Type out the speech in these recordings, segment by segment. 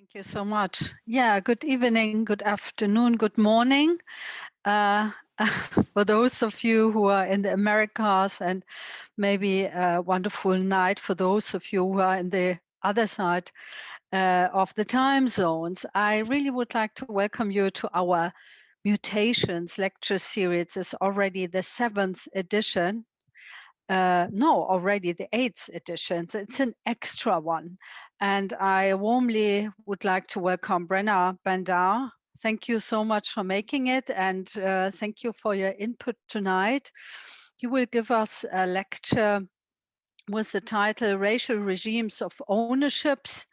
Thank you so much. Yeah, good evening, good afternoon, good morning. Uh, for those of you who are in the Americas, and maybe a wonderful night for those of you who are in the other side of the time zones. I really would like to welcome you to our Mutations lecture series. It's already the 7th edition. No, already the 8th edition. So it's an extra one. And I warmly would like to welcome Brenna Bhandar. Thank you so much for making it, and thank you for your input tonight. You will give us a lecture with the title Racial Regimes of Ownerships,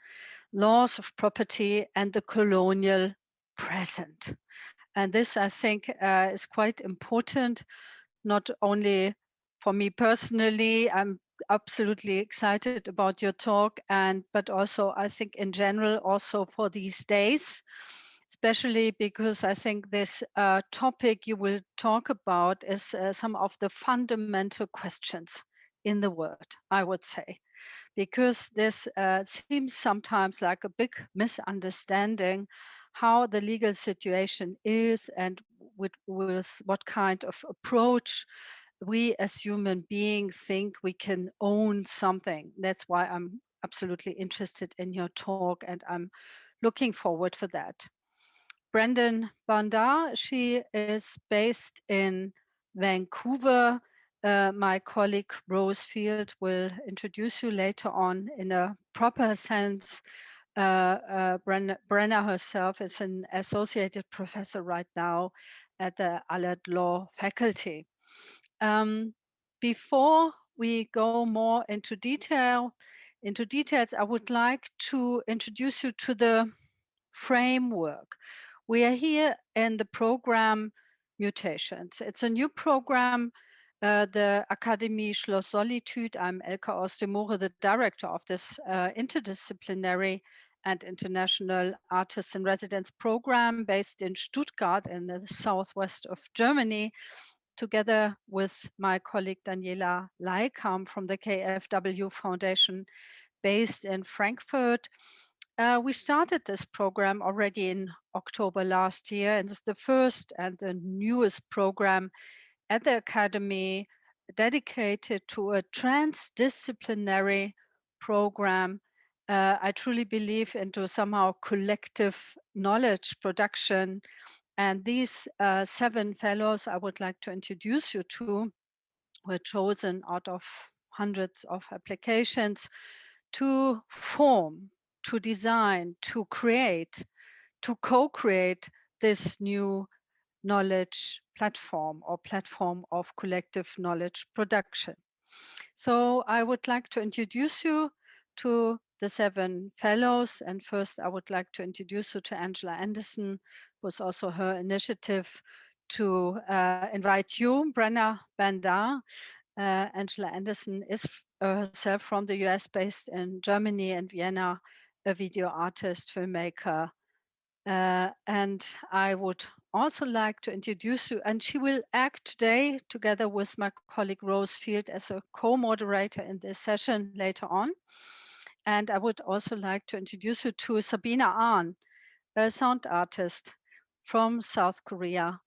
Laws of Property, and the Colonial Present. And this, I think, is quite important, not only for me personally. I'm absolutely excited about your talk, but also I think in general also for these days, especially because I think this topic you will talk about is some of the fundamental questions in the world, I would say, because this seems sometimes like a big misunderstanding how the legal situation is and with what kind of approach we as human beings think we can own something. That's why I'm absolutely interested in your talk, and I'm looking forward for that. Brenna Bhandar, she is based in Vancouver. My colleague Rose Field will introduce you later on in a proper sense. Brenna herself is an associated professor right now at the Allied Law faculty. Before we go more into details, I would like to introduce you to the framework. We are here in the program Mutations. It's a new program, the Akademie Schloss Solitude. I'm Elke Oostemore, the director of this interdisciplinary and international artists in residence program based in Stuttgart in the southwest of Germany, together with my colleague Daniela Leikam from the KfW Foundation based in Frankfurt. We started this program already in October last year, and it's the first and the newest program at the Academy dedicated to a transdisciplinary program. I truly believe into somehow collective knowledge production. And these 7 fellows I would like to introduce you to were chosen out of hundreds of applications to form, to design, to create, to co-create this new knowledge platform or platform of collective knowledge production. So I would like to introduce you to the 7 fellows. And first, I would like to introduce you to Angela Anderson. It was also her initiative to invite you, Brenna Bhandar. Angela Anderson is herself from the US, based in Germany and Vienna, a video artist, filmmaker. And I would also like to introduce you, and she will act today together with my colleague Rose Field as a co-moderator in this session later on. And I would also like to introduce you to Sabina Ahn, a sound artist from South Korea,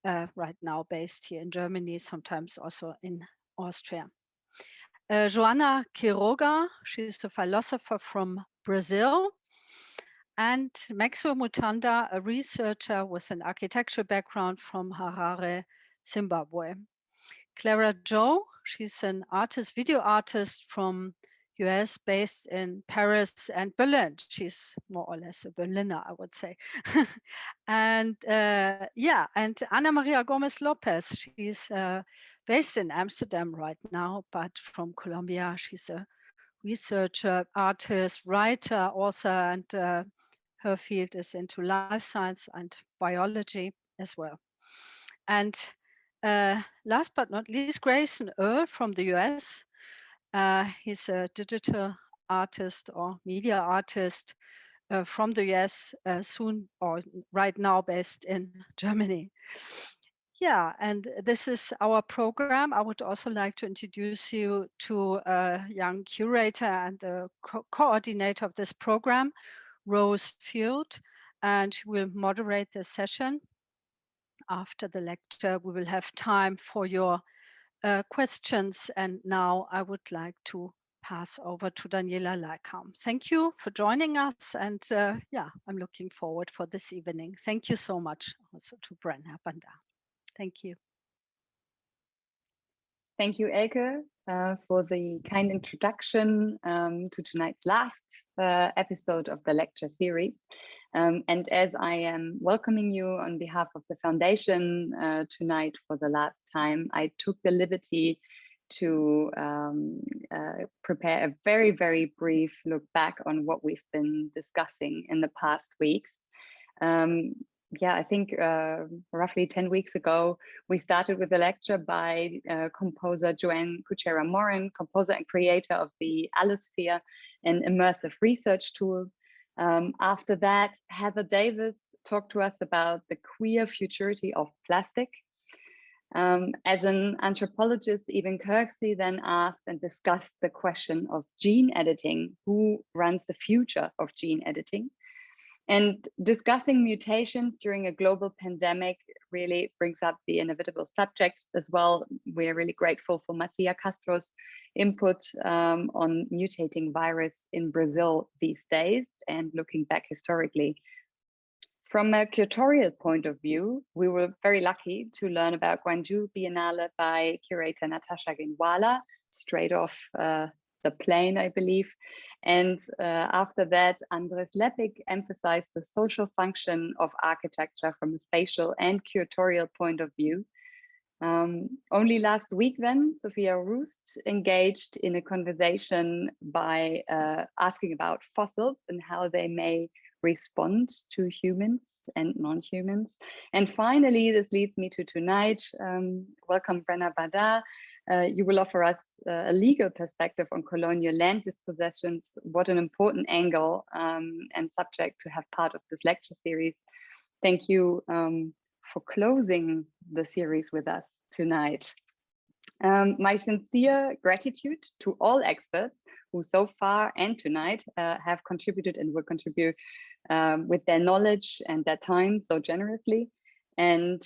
right now based here in Germany, sometimes also in Austria. Joana Quiroga, she's a philosopher from Brazil. And Maxwell Mutanda, a researcher with an architecture background from Harare, Zimbabwe. Clara Joe, she's an artist, video artist from US, based in Paris and Berlin. She's more or less a Berliner, I would say. And and Ana Maria Gomez Lopez, she's based in Amsterdam right now, but from Colombia. She's a researcher, artist, writer, author, and her field is into life science and biology as well. And last but not least, Grayson Earl from the US. He's a digital artist or media artist from the US, soon or right now based in Germany. Yeah, and this is our program. I would also like to introduce you to a young curator and the coordinator of this program, Rose Field, and she will moderate the session. After the lecture, we will have time for your questions. And now I would like to pass over to Daniela Leikam. Thank you for joining us. And yeah, I'm looking forward for this evening. Thank you so much also to Brenna Bhandar. Thank you. Thank you, Elke, for the kind introduction to tonight's last episode of the lecture series. And as I am welcoming you on behalf of the Foundation tonight for the last time, I took the liberty to prepare a very, very brief look back on what we've been discussing in the past weeks. Yeah, I think roughly 10 weeks ago, we started with a lecture by composer Joanne Kuchera-Morin, composer and creator of the Allosphere, an immersive research tool. After that, Heather Davis talked to us about the queer futurity of plastic. As an anthropologist, Eben Kirksey then asked and discussed the question of gene editing, who runs the future of gene editing? And discussing mutations during a global pandemic really brings up the inevitable subject as well. We're really grateful for Marcia Castro's input on mutating virus in Brazil these days and looking back historically. From a curatorial point of view, we were very lucky to learn about Gwangju Biennale by curator Natasha Ginwala, straight off the plane, I believe. And after that, Andres Lepik emphasized the social function of architecture from a spatial and curatorial point of view. Only last week then, Sophia Roost engaged in a conversation by asking about fossils and how they may respond to humans and non-humans. And finally, this leads me to tonight. Welcome, Brenna Bhandar. You will offer us a legal perspective on colonial land dispossessions. What an important angle and subject to have part of this lecture series. Thank you for closing the series with us tonight. My sincere gratitude to all experts who so far and tonight have contributed and will contribute with their knowledge and their time so generously. And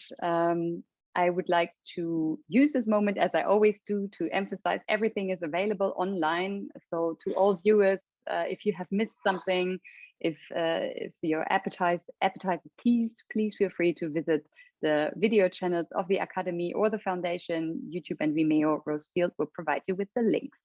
I would like to use this moment, as I always do, to emphasize everything is available online. So to all viewers, if you have missed something, if your appetite is teased, please feel free to visit the video channels of the Academy or the Foundation, YouTube and Vimeo. Rose Field will provide you with the links.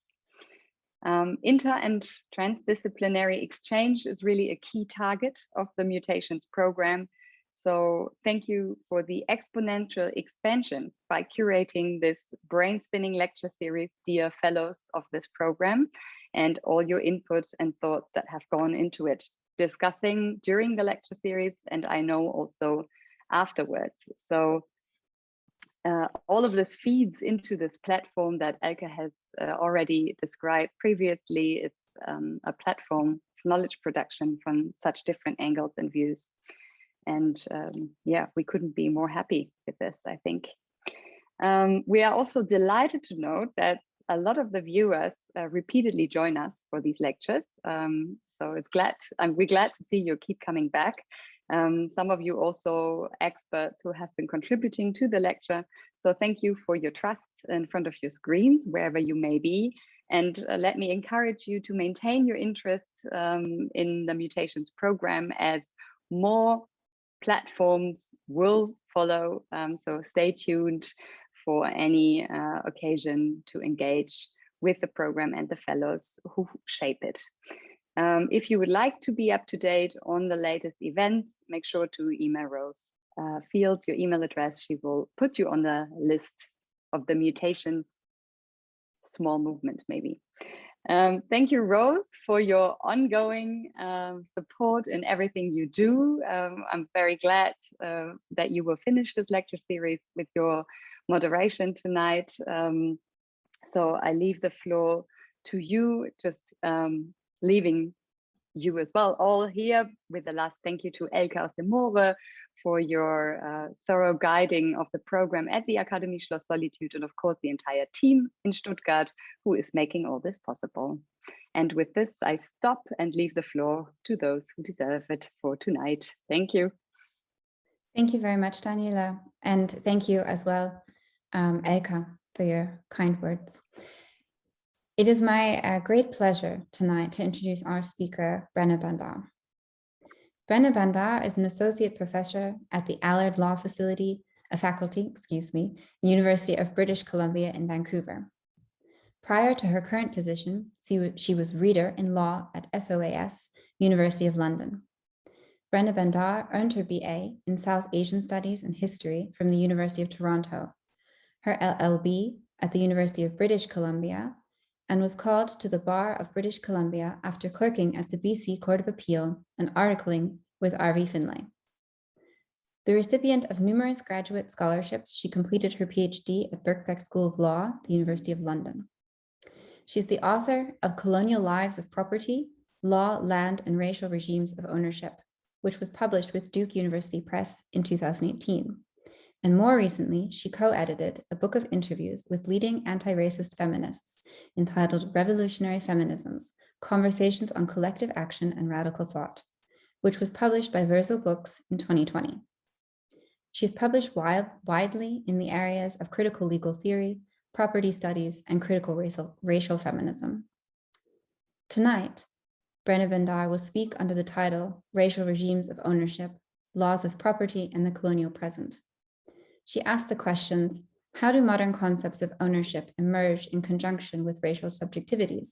Inter and transdisciplinary exchange is really a key target of the Mutations program. So thank you for the exponential expansion by curating this brain-spinning lecture series, dear fellows of this program, and all your input and thoughts that have gone into it, discussing during the lecture series, and I know also afterwards. So all of this feeds into this platform that Elke has already described previously. It's a platform for knowledge production from such different angles and views. And yeah, we couldn't be more happy with this, I think. We are also delighted to note that a lot of the viewers repeatedly join us for these lectures. So we're glad to see you keep coming back. Some of you also experts who have been contributing to the lecture. So thank you for your trust in front of your screens, wherever you may be. And let me encourage you to maintain your interest in the Mutations program as more platforms will follow. So stay tuned for any occasion to engage with the program and the fellows who shape it. If you would like to be up to date on the latest events, make sure to email Rose Field, your email address. She will put you on the list of the Mutations small movement, maybe. Thank you, Rose, for your ongoing support in everything you do. I'm very glad that you will finish this lecture series with your moderation tonight. So I leave the floor to you, just leaving you as well all here with the last thank you to Elke aus dem Moore for your thorough guiding of the program at the Akademie Schloss Solitude, and of course the entire team in Stuttgart who is making all this possible. And with this, I stop and leave the floor to those who deserve it for tonight. Thank you. Thank you very much, Daniela. And thank you as well, Elka, for your kind words. It is my great pleasure tonight to introduce our speaker, Brenna Bhandar. Brenna Bhandar is an associate professor at the Allard Law Faculty, University of British Columbia in Vancouver. Prior to her current position, she was reader in law at SOAS, University of London. Brenna Bhandar earned her BA in South Asian Studies and History from the University of Toronto, her LLB at the University of British Columbia, and was called to the Bar of British Columbia after clerking at the BC Court of Appeal and articling with R.V. Finlay. The recipient of numerous graduate scholarships, she completed her PhD at Birkbeck School of Law, the University of London. She's the author of Colonial Lives of Property, Law, Land, and Racial Regimes of Ownership, which was published with Duke University Press in 2018. And more recently, she co-edited a book of interviews with leading anti-racist feminists entitled Revolutionary Feminisms, Conversations on Collective Action and Radical Thought, which was published by Verso Books in 2020. She's published widely in the areas of critical legal theory, property studies, and critical racial feminism. Tonight, Brenna Bhandar will speak under the title Racial Regimes of Ownership, Laws of Property and the Colonial Present. She asked the questions, how do modern concepts of ownership emerge in conjunction with racial subjectivities?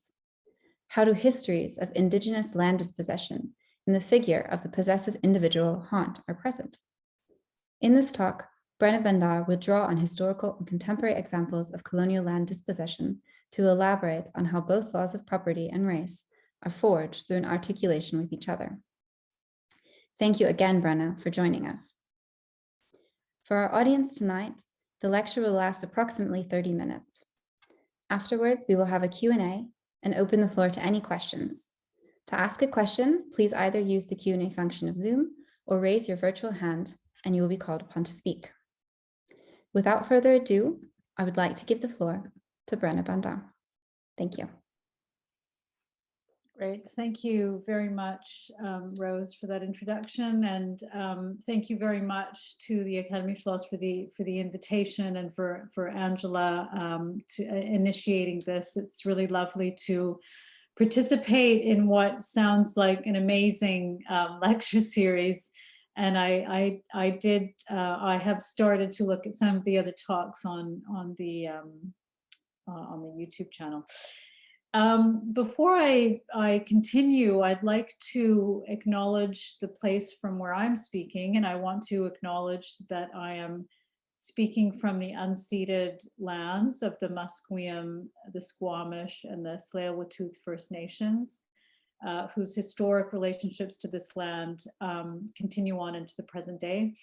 How do histories of Indigenous land dispossession and the figure of the possessive individual haunt are present? In this talk, Brenna Bhandar will draw on historical and contemporary examples of colonial land dispossession to elaborate on how both laws of property and race are forged through an articulation with each other. Thank you again, Brenna, for joining us. For our audience tonight, the lecture will last approximately 30 minutes. Afterwards, we will have a Q&A and open the floor to any questions. To ask a question, please either use the Q&A function of Zoom or raise your virtual hand and you will be called upon to speak. Without further ado, I would like to give the floor to Brenna Bhandar. Thank you. Great. Thank you very much, Rose, for that introduction, and thank you very much to the Akademie Schloss for the invitation and for Angela to initiating this. It's really lovely to participate in what sounds like an amazing lecture series. And I have started to look at some of the other talks on the YouTube channel. Before I continue, I'd like to acknowledge the place from where I'm speaking, and I want to acknowledge that I am speaking from the unceded lands of the Musqueam, the Squamish, and the Tsleil-Waututh First Nations, whose historic relationships to this land continue on into the present day.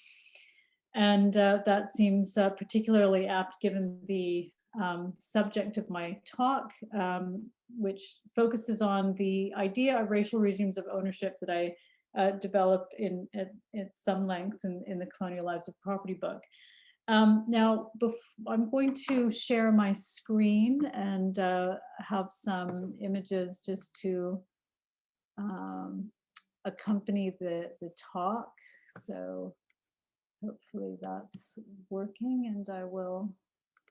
And that seems particularly apt given the subject of my talk, which focuses on the idea of racial regimes of ownership that I developed at some length in the Colonial Lives of Property book. Now, I'm going to share my screen and have some images just to accompany the talk. So hopefully that's working, and I will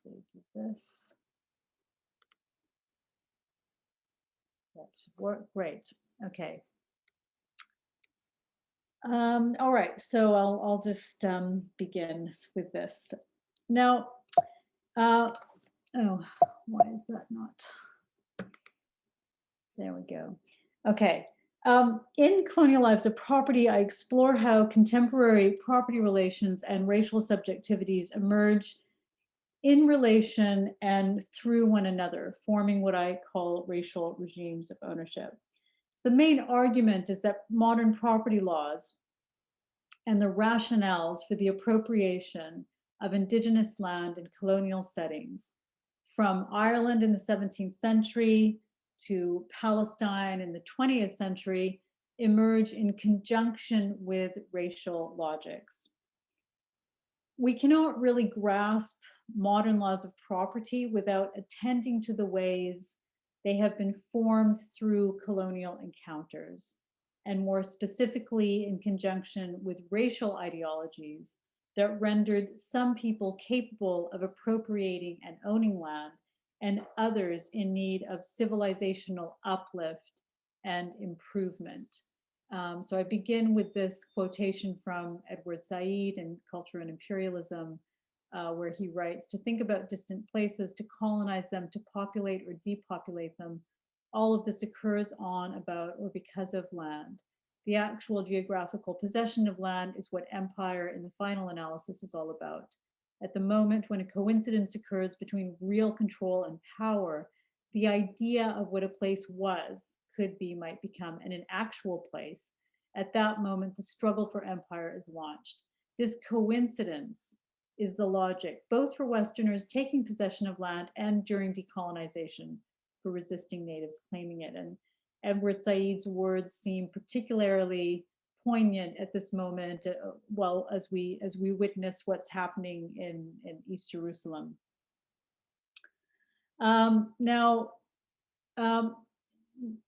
do this. That should work. Great. Okay. All right. So I'll just begin with this. Now, oh, why is that not? There we go. Okay. In Colonial Lives of Property, I explore how contemporary property relations and racial subjectivities emerge in relation and through one another, forming what I call racial regimes of ownership. The main argument is that modern property laws and the rationales for the appropriation of Indigenous land in colonial settings, from Ireland in the 17th century to Palestine in the 20th century, emerge in conjunction with racial logics. We cannot really grasp modern laws of property without attending to the ways They have been formed through colonial encounters, and more specifically in conjunction with racial ideologies that rendered some people capable of appropriating and owning land, and others in need of civilizational uplift and improvement. So I begin with this quotation from Edward Said in Culture and Imperialism, where he writes, to think about distant places, to colonize them, to populate or depopulate them, all of this occurs on, about, or because of land. The actual geographical possession of land is what empire in the final analysis is all about. At the moment when a coincidence occurs between real control and power, the idea of what a place was, could be, might become, and an actual place, at that moment the struggle for empire is launched. This coincidence is the logic, both for Westerners taking possession of land and during decolonization for resisting natives claiming it. And Edward Said's words seem particularly poignant at this moment, well, as we witness what's happening in East Jerusalem. Now,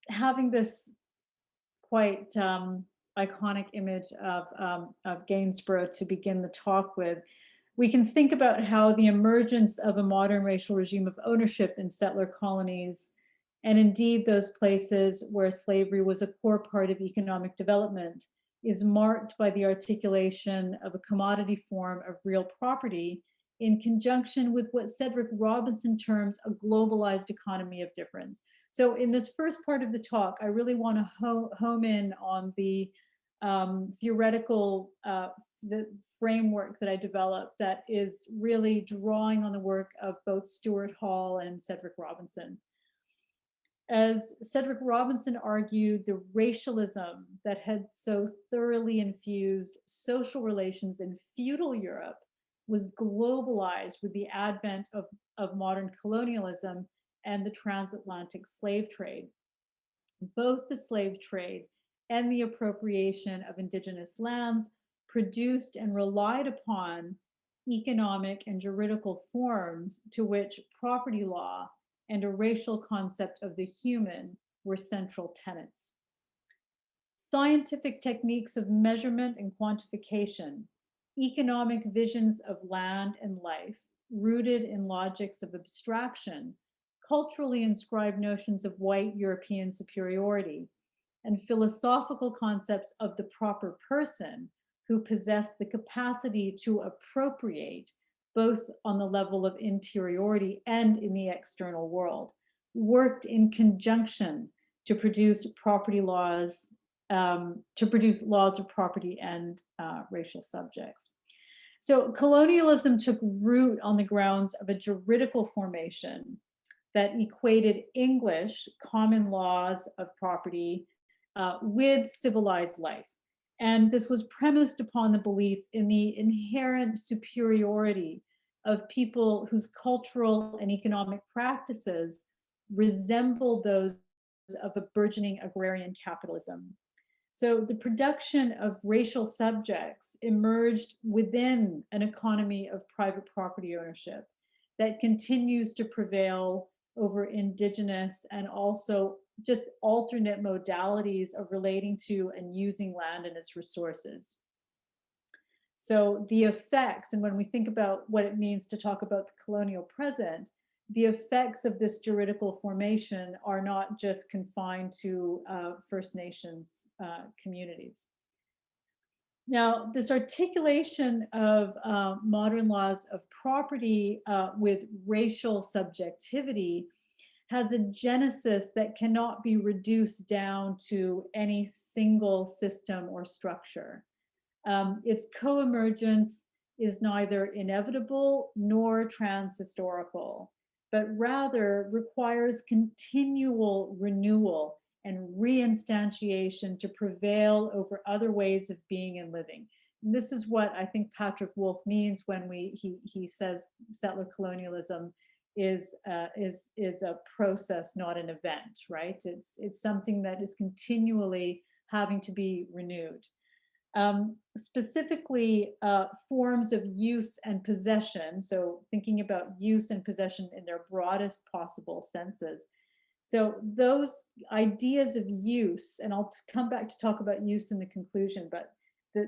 having this quite iconic image of Gainsborough to begin the talk with, we can think about how the emergence of a modern racial regime of ownership in settler colonies, and indeed those places where slavery was a core part of economic development, is marked by the articulation of a commodity form of real property in conjunction with what Cedric Robinson terms a globalized economy of difference. So in this first part of the talk, I really want to home in on the theoretical the framework that I developed that is really drawing on the work of both Stuart Hall and Cedric Robinson. As Cedric Robinson argued, the racialism that had so thoroughly infused social relations in feudal Europe was globalized with the advent of modern colonialism and the transatlantic slave trade. Both the slave trade and the appropriation of indigenous lands produced and relied upon economic and juridical forms to which property law and a racial concept of the human were central tenets. Scientific techniques of measurement and quantification, economic visions of land and life, rooted in logics of abstraction, culturally inscribed notions of white European superiority, and philosophical concepts of the proper person who possessed the capacity to appropriate both on the level of interiority and in the external world, worked in conjunction to produce property laws, to produce laws of property and racial subjects. So colonialism took root on the grounds of a juridical formation that equated English common laws of property with civilized life. And this was premised upon the belief in the inherent superiority of people whose cultural and economic practices resembled those of a burgeoning agrarian capitalism. So the production of racial subjects emerged within an economy of private property ownership that continues to prevail over indigenous and also just alternate modalities of relating to and using land and its resources. So the effects, and when we think about what it means to talk about the colonial present, the effects of this juridical formation are not just confined to First Nations communities. Now, this articulation of modern laws of property with racial subjectivity has a genesis that cannot be reduced down to any single system or structure. Its co-emergence is neither inevitable nor transhistorical, but rather requires continual renewal and reinstantiation to prevail over other ways of being and living. And this is what I think Patrick Wolf means when he says settler colonialism is a process, not an event, right? It's something that is continually having to be renewed. Specifically, forms of use and possession, so thinking about use and possession in their broadest possible senses, So those ideas of use, and I'll come back to talk about use in the conclusion, but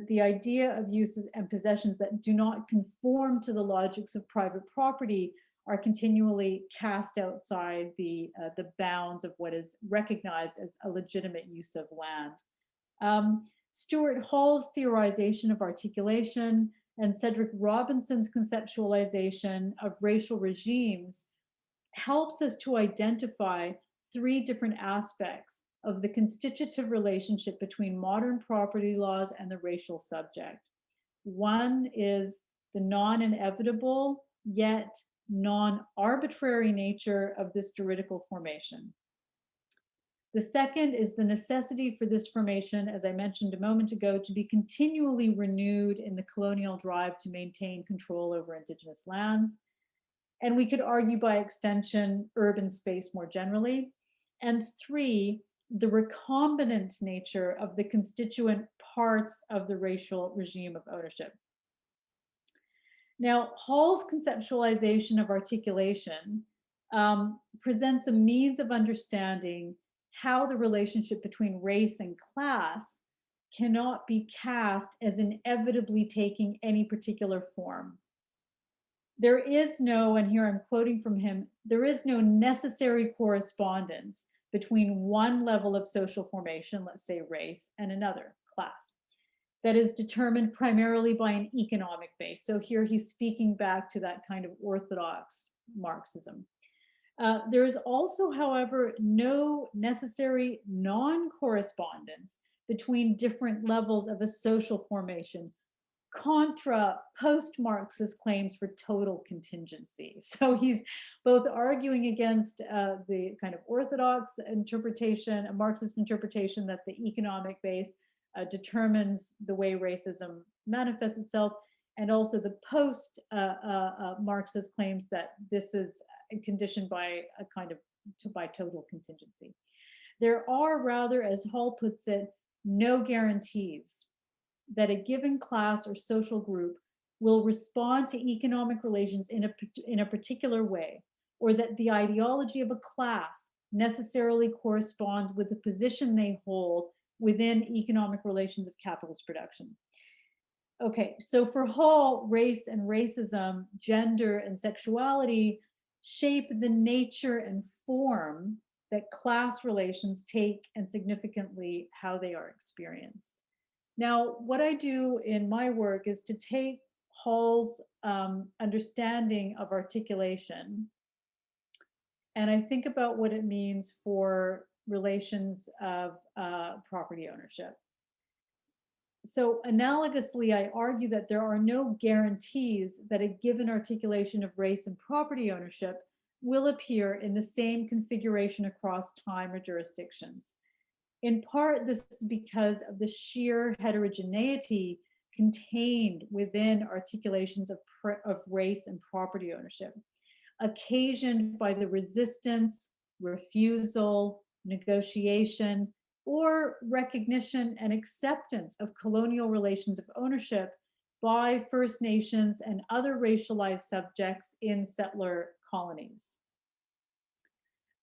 the idea of uses and possessions that do not conform to the logics of private property are continually cast outside the bounds of what is recognized as a legitimate use of land. Stuart Hall's theorization of articulation and Cedric Robinson's conceptualization of racial regimes helps us to identify three different aspects of the constitutive relationship between modern property laws and the racial subject. One is the non-inevitable yet non-arbitrary nature of this juridical formation. The second is the necessity for this formation, as I mentioned a moment ago, to be continually renewed in the colonial drive to maintain control over Indigenous lands. And we could argue by extension, urban space more generally. And three, the recombinant nature of the constituent parts of the racial regime of ownership. Now, Hall's conceptualization of articulation presents a means of understanding how the relationship between race and class cannot be cast as inevitably taking any particular form. There is no, and here I'm quoting from him, there is no necessary correspondence between one level of social formation, let's say race, and another, class, that is determined primarily by an economic base. So here he's speaking back to that kind of orthodox Marxism. There is also, however, no necessary non-correspondence between different levels of a social formation, contra post-Marxist claims for total contingency. So he's both arguing against the kind of orthodox interpretation, a Marxist interpretation that the economic base determines the way racism manifests itself, and also the post-Marxist claims that this is conditioned by a kind of by total contingency. There are rather, as Hall puts it, no guarantees that a given class or social group will respond to economic relations in a particular way, or that the ideology of a class necessarily corresponds with the position they hold within economic relations of capitalist production. Okay, so for Hall, race and racism, gender and sexuality shape the nature and form that class relations take and significantly how they are experienced. Now, what I do in my work is to take Hall's understanding of articulation, and I think about what it means for relations of property ownership. So analogously, I argue that there are no guarantees that a given articulation of race and property ownership will appear in the same configuration across time or jurisdictions. In part, this is because of the sheer heterogeneity contained within articulations of race and property ownership, occasioned by the resistance, refusal, negotiation, or recognition and acceptance of colonial relations of ownership by First Nations and other racialized subjects in settler colonies.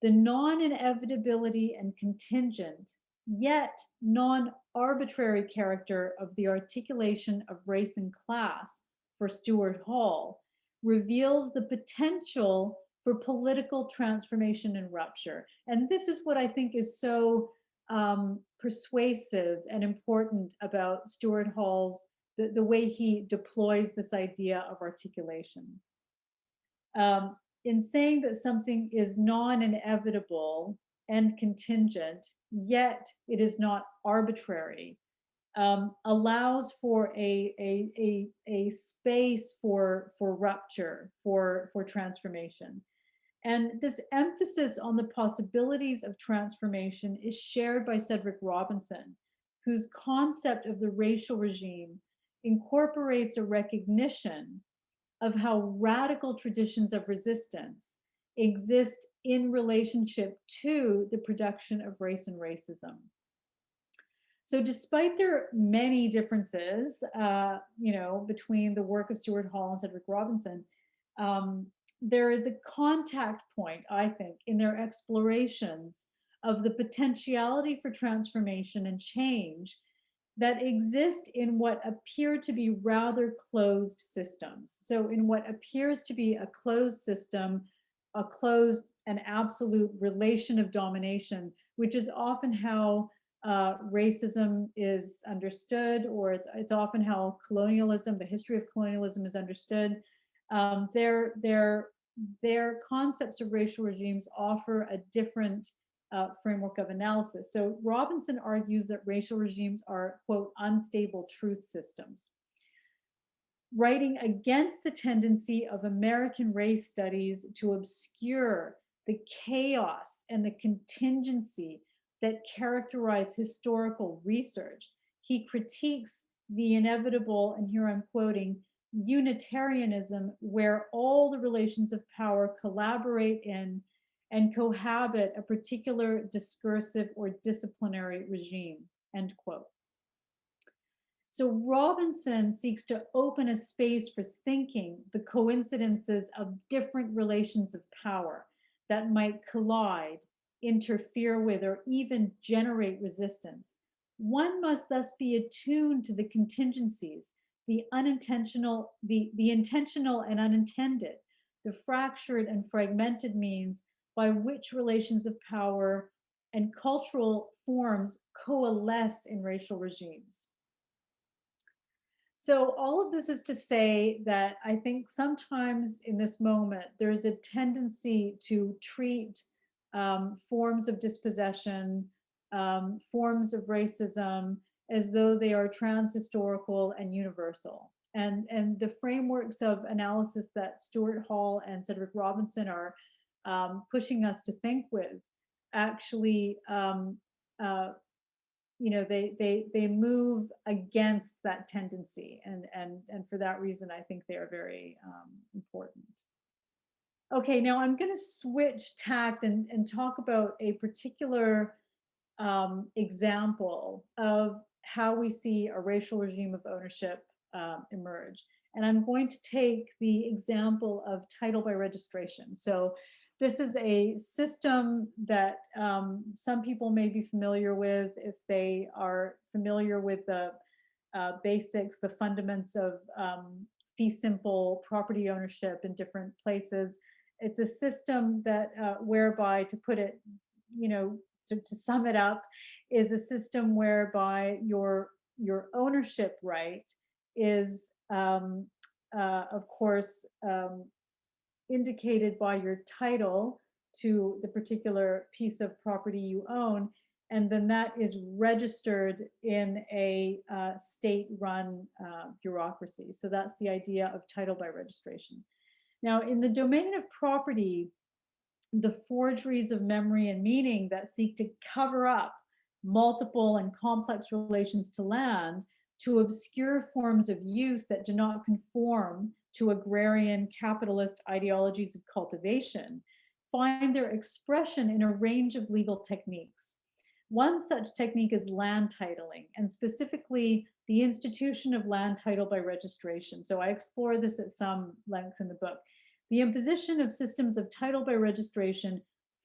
The non-inevitability and contingent, yet non-arbitrary character of the articulation of race and class for Stuart Hall reveals the potential for political transformation and rupture. And this is what I think is so persuasive and important about Stuart Hall's, the way he deploys this idea of articulation. In saying that something is non-inevitable and contingent, yet it is not arbitrary, allows for a space for rupture, for transformation. And this emphasis on the possibilities of transformation is shared by Cedric Robinson, whose concept of the racial regime incorporates a recognition of how radical traditions of resistance exist in relationship to the production of race and racism. So despite their many differences, between the work of Stuart Hall and Cedric Robinson, there is a contact point, I think, in their explorations of the potentiality for transformation and change that exist in what appear to be rather closed systems. So in what appears to be a closed system, a closed and absolute relation of domination, which is often how racism is understood, or it's often how colonialism, the history of colonialism is understood. Their concepts of racial regimes offer a different framework of analysis. So Robinson argues that racial regimes are, quote, unstable truth systems, writing against the tendency of American race studies to obscure the chaos and the contingency that characterize historical research. He critiques the inevitable, and here I'm quoting, Unitarianism, where all the relations of power collaborate in and cohabit a particular discursive or disciplinary regime, end quote. So Robinson seeks to open a space for thinking the coincidences of different relations of power that might collide, interfere with, or even generate resistance. One must thus be attuned to the contingencies, the unintentional, the intentional and unintended, the fractured and fragmented means by which relations of power and cultural forms coalesce in racial regimes. So all of this is to say that I think sometimes in this moment, there's a tendency to treat forms of dispossession, forms of racism, as though they are transhistorical and universal. And the frameworks of analysis that Stuart Hall and Cedric Robinson are pushing us to think with actually they move against that tendency, and for that reason I think they are very important. Okay, now I'm going to switch tact and talk about a particular example of how we see a racial regime of ownership emerge, and I'm going to take the example of title by registration. So this is a system that some people may be familiar with if they are familiar with the basics, the fundaments of fee simple property ownership in different places. It's a system that whereby, to put it, to sum it up, is a system whereby your ownership right is, of course, indicated by your title to the particular piece of property you own, and then that is registered in a state-run bureaucracy. So that's the idea of title by registration. Now, in the domain of property, the forgeries of memory and meaning that seek to cover up multiple and complex relations to land, to obscure forms of use that do not conform to agrarian capitalist ideologies of cultivation, find their expression in a range of legal techniques. One such technique is land titling, and specifically the institution of land title by registration. So I explore this at some length in the book. The imposition of systems of title by registration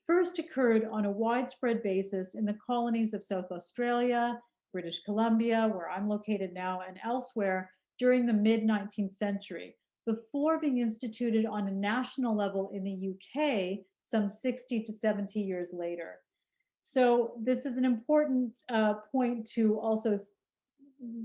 first occurred on a widespread basis in the colonies of South Australia, British Columbia, where I'm located now, and elsewhere during the mid-19th century, before being instituted on a national level in the UK some 60 to 70 years later. So this is an important point to also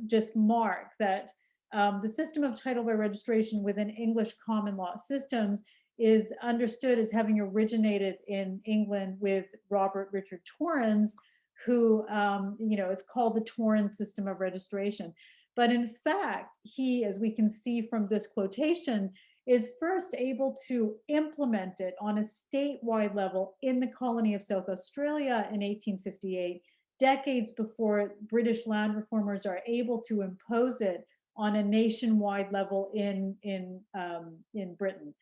just mark that the system of title by registration within English common law systems is understood as having originated in England with Robert Richard Torrens, who, it's called the Torrens system of registration. But in fact, he, as we can see from this quotation, is first able to implement it on a statewide level in the colony of South Australia in 1858, decades before British land reformers are able to impose it on a nationwide level in Britain.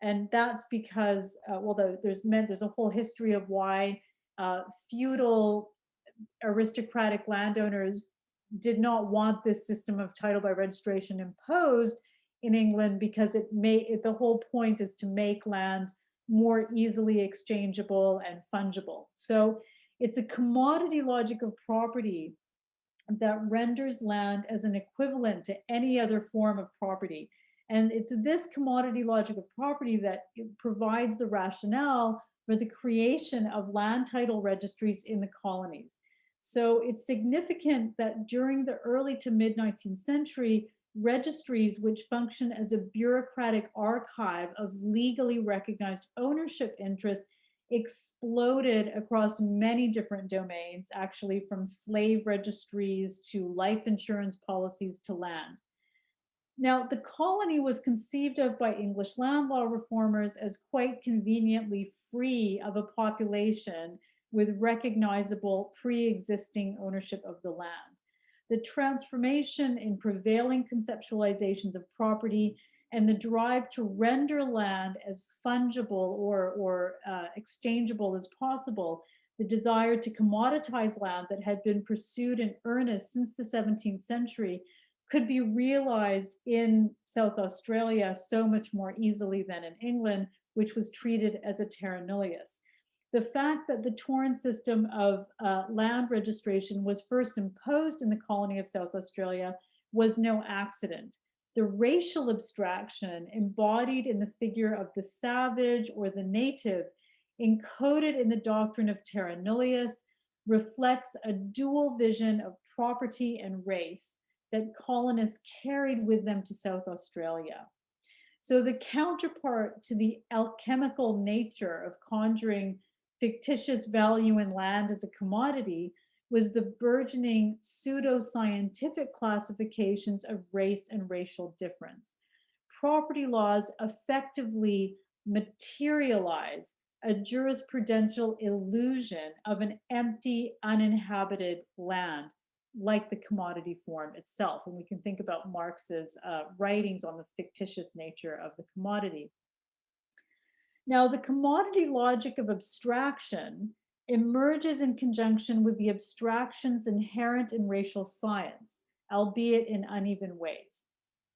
And that's because, there's a whole history of why feudal aristocratic landowners did not want this system of title by registration imposed in England because the whole point is to make land more easily exchangeable and fungible. So it's a commodity logic of property that renders land as an equivalent to any other form of property. And it's this commodity logic of property that provides the rationale for the creation of land title registries in the colonies. So it's significant that during the early to mid 19th century, registries which function as a bureaucratic archive of legally recognized ownership interests exploded across many different domains, actually from slave registries to life insurance policies to land. Now, the colony was conceived of by English land law reformers as quite conveniently free of a population with recognizable pre-existing ownership of the land. The transformation in prevailing conceptualizations of property and the drive to render land as fungible or exchangeable as possible, the desire to commoditize land that had been pursued in earnest since the 17th century, could be realized in South Australia so much more easily than in England, which was treated as a terra nullius. The fact that the Torrens system of land registration was first imposed in the colony of South Australia was no accident. The racial abstraction embodied in the figure of the savage or the native, encoded in the doctrine of terra nullius, reflects a dual vision of property and race that colonists carried with them to South Australia. So the counterpart to the alchemical nature of conjuring fictitious value in land as a commodity was the burgeoning pseudo-scientific classifications of race and racial difference. Property laws effectively materialize a jurisprudential illusion of an empty, uninhabited land, like the commodity form itself. And we can think about Marx's writings on the fictitious nature of the commodity. Now, the commodity logic of abstraction emerges in conjunction with the abstractions inherent in racial science, albeit in uneven ways.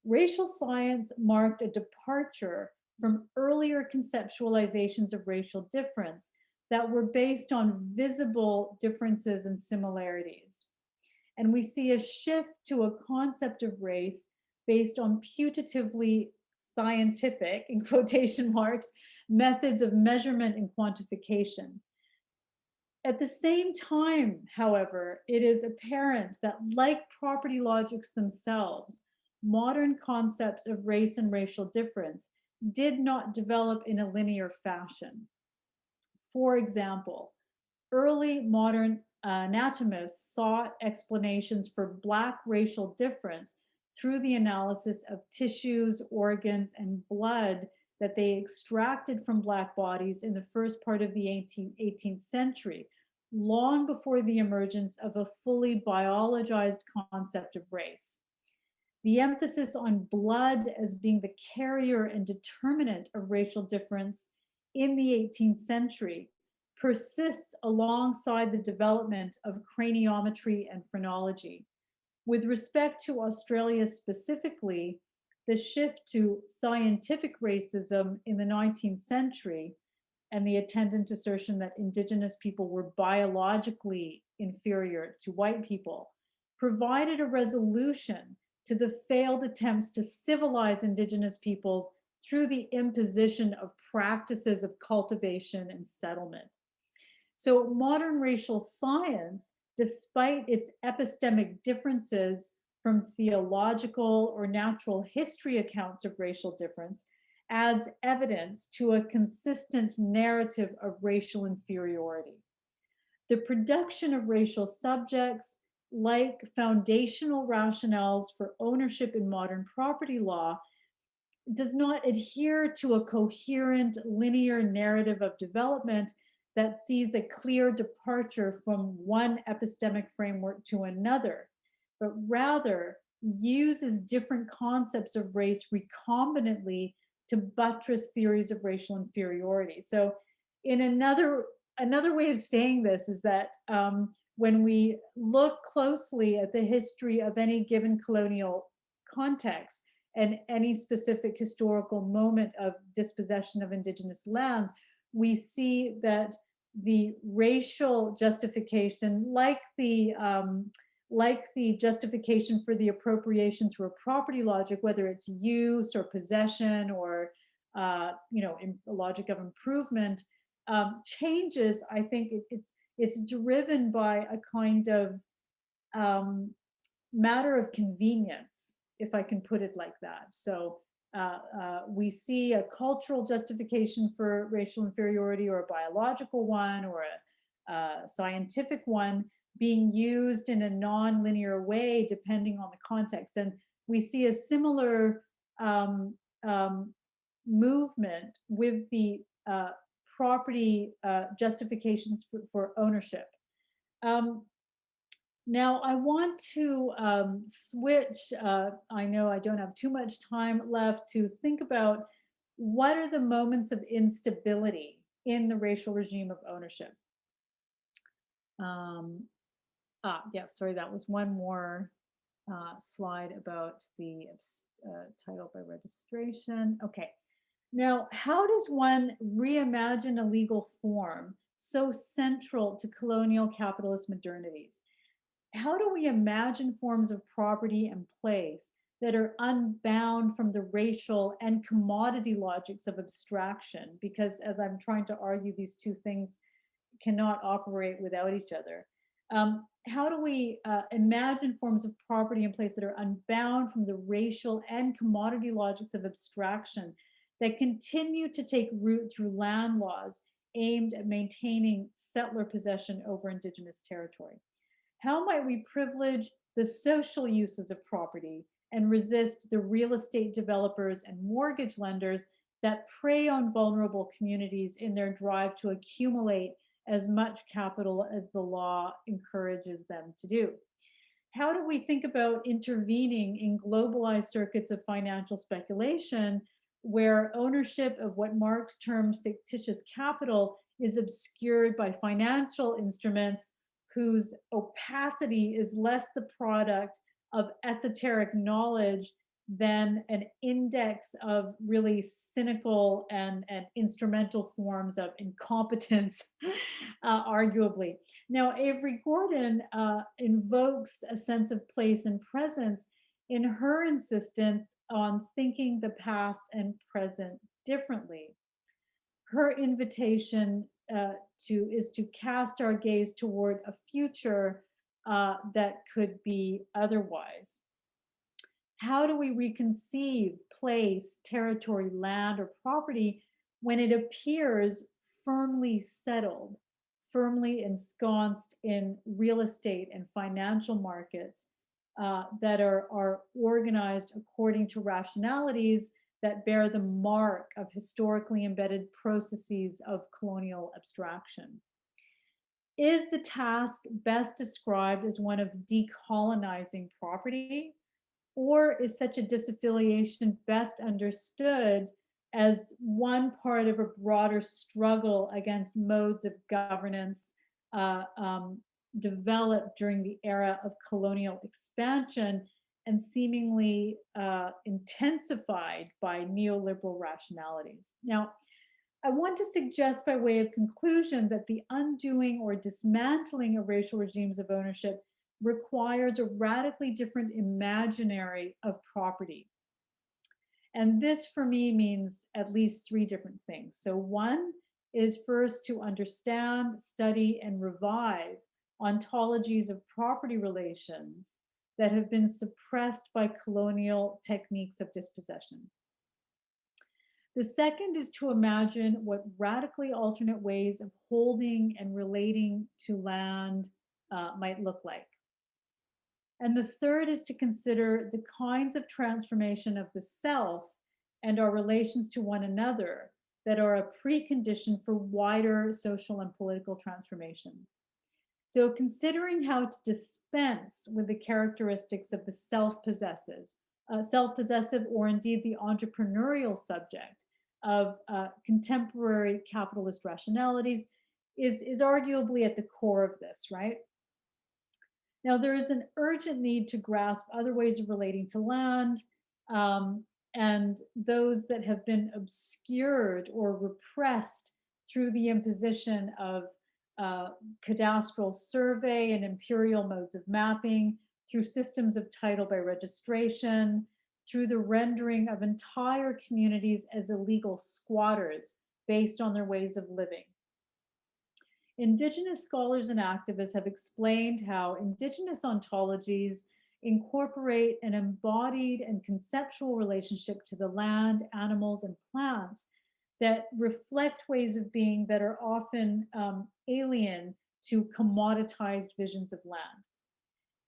Racial science marked a departure from earlier conceptualizations of racial difference that were based on visible differences and similarities. And we see a shift to a concept of race based on putatively scientific, in quotation marks, methods of measurement and quantification. At the same time, however, it is apparent that, like property logics themselves, modern concepts of race and racial difference did not develop in a linear fashion. For example, early modern anatomists sought explanations for Black racial difference through the analysis of tissues, organs, and blood that they extracted from Black bodies in the first part of the 18th century, long before the emergence of a fully biologized concept of race. The emphasis on blood as being the carrier and determinant of racial difference in the 18th century persists alongside the development of craniometry and phrenology. With respect to Australia specifically, the shift to scientific racism in the 19th century and the attendant assertion that Indigenous people were biologically inferior to white people provided a resolution to the failed attempts to civilize Indigenous peoples through the imposition of practices of cultivation and settlement. So modern racial science, despite its epistemic differences from theological or natural history accounts of racial difference, adds evidence to a consistent narrative of racial inferiority. The production of racial subjects, like foundational rationales for ownership in modern property law, does not adhere to a coherent linear narrative of development that sees a clear departure from one epistemic framework to another, but rather uses different concepts of race recombinantly to buttress theories of racial inferiority. So in another way of saying this is that when we look closely at the history of any given colonial context and any specific historical moment of dispossession of Indigenous lands, we see that the racial justification, like the justification for the appropriation through a property logic, whether it's use or possession or you know, a logic of improvement, changes. I think it's driven by a kind of matter of convenience, if I can put it like that. So we see a cultural justification for racial inferiority, or a biological one, or a scientific one, being used in a non-linear way depending on the context. And we see a similar movement with the property justifications for ownership. Now, I want to switch, I know I don't have too much time left, to think about what are the moments of instability in the racial regime of ownership. Yes, sorry, that was one more slide about the title by registration. Okay, now how does one reimagine a legal form so central to colonial capitalist modernities? How do we imagine forms of property and place that are unbound from the racial and commodity logics of abstraction? Because as I'm trying to argue, these two things cannot operate without each other. How do we imagine forms of property and place that are unbound from the racial and commodity logics of abstraction that continue to take root through land laws aimed at maintaining settler possession over Indigenous territory? How might we privilege the social uses of property and resist the real estate developers and mortgage lenders that prey on vulnerable communities in their drive to accumulate as much capital as the law encourages them to do? How do we think about intervening in globalized circuits of financial speculation where ownership of what Marx termed fictitious capital is obscured by financial instruments whose opacity is less the product of esoteric knowledge than an index of really cynical and instrumental forms of incompetence, arguably. Now, Avery Gordon invokes a sense of place and presence in her insistence on thinking the past and present differently. Her invitation is to cast our gaze toward a future that could be otherwise. How do we reconceive place, territory, land, or property when it appears firmly settled, firmly ensconced in real estate and financial markets that are organized according to rationalities that bear the mark of historically embedded processes of colonial abstraction? Is the task best described as one of decolonizing property, or is such a disaffiliation best understood as one part of a broader struggle against modes of governance developed during the era of colonial expansion and seemingly intensified by neoliberal rationalities? Now, I want to suggest by way of conclusion that the undoing or dismantling of racial regimes of ownership requires a radically different imaginary of property. And this for me means at least three different things. So one is first to understand, study, and revive ontologies of property relations that have been suppressed by colonial techniques of dispossession. The second is to imagine what radically alternate ways of holding and relating to land might look like. And the third is to consider the kinds of transformation of the self and our relations to one another that are a precondition for wider social and political transformation. So considering how to dispense with the characteristics of the self-possessive, or indeed the entrepreneurial subject of contemporary capitalist rationalities is arguably at the core of this, right? Now, there is an urgent need to grasp other ways of relating to land and those that have been obscured or repressed through the imposition of cadastral survey and imperial modes of mapping, through systems of title by registration, through the rendering of entire communities as illegal squatters based on their ways of living. Indigenous scholars and activists have explained how Indigenous ontologies incorporate an embodied and conceptual relationship to the land, animals, and plants that reflect ways of being that are often alien to commoditized visions of land.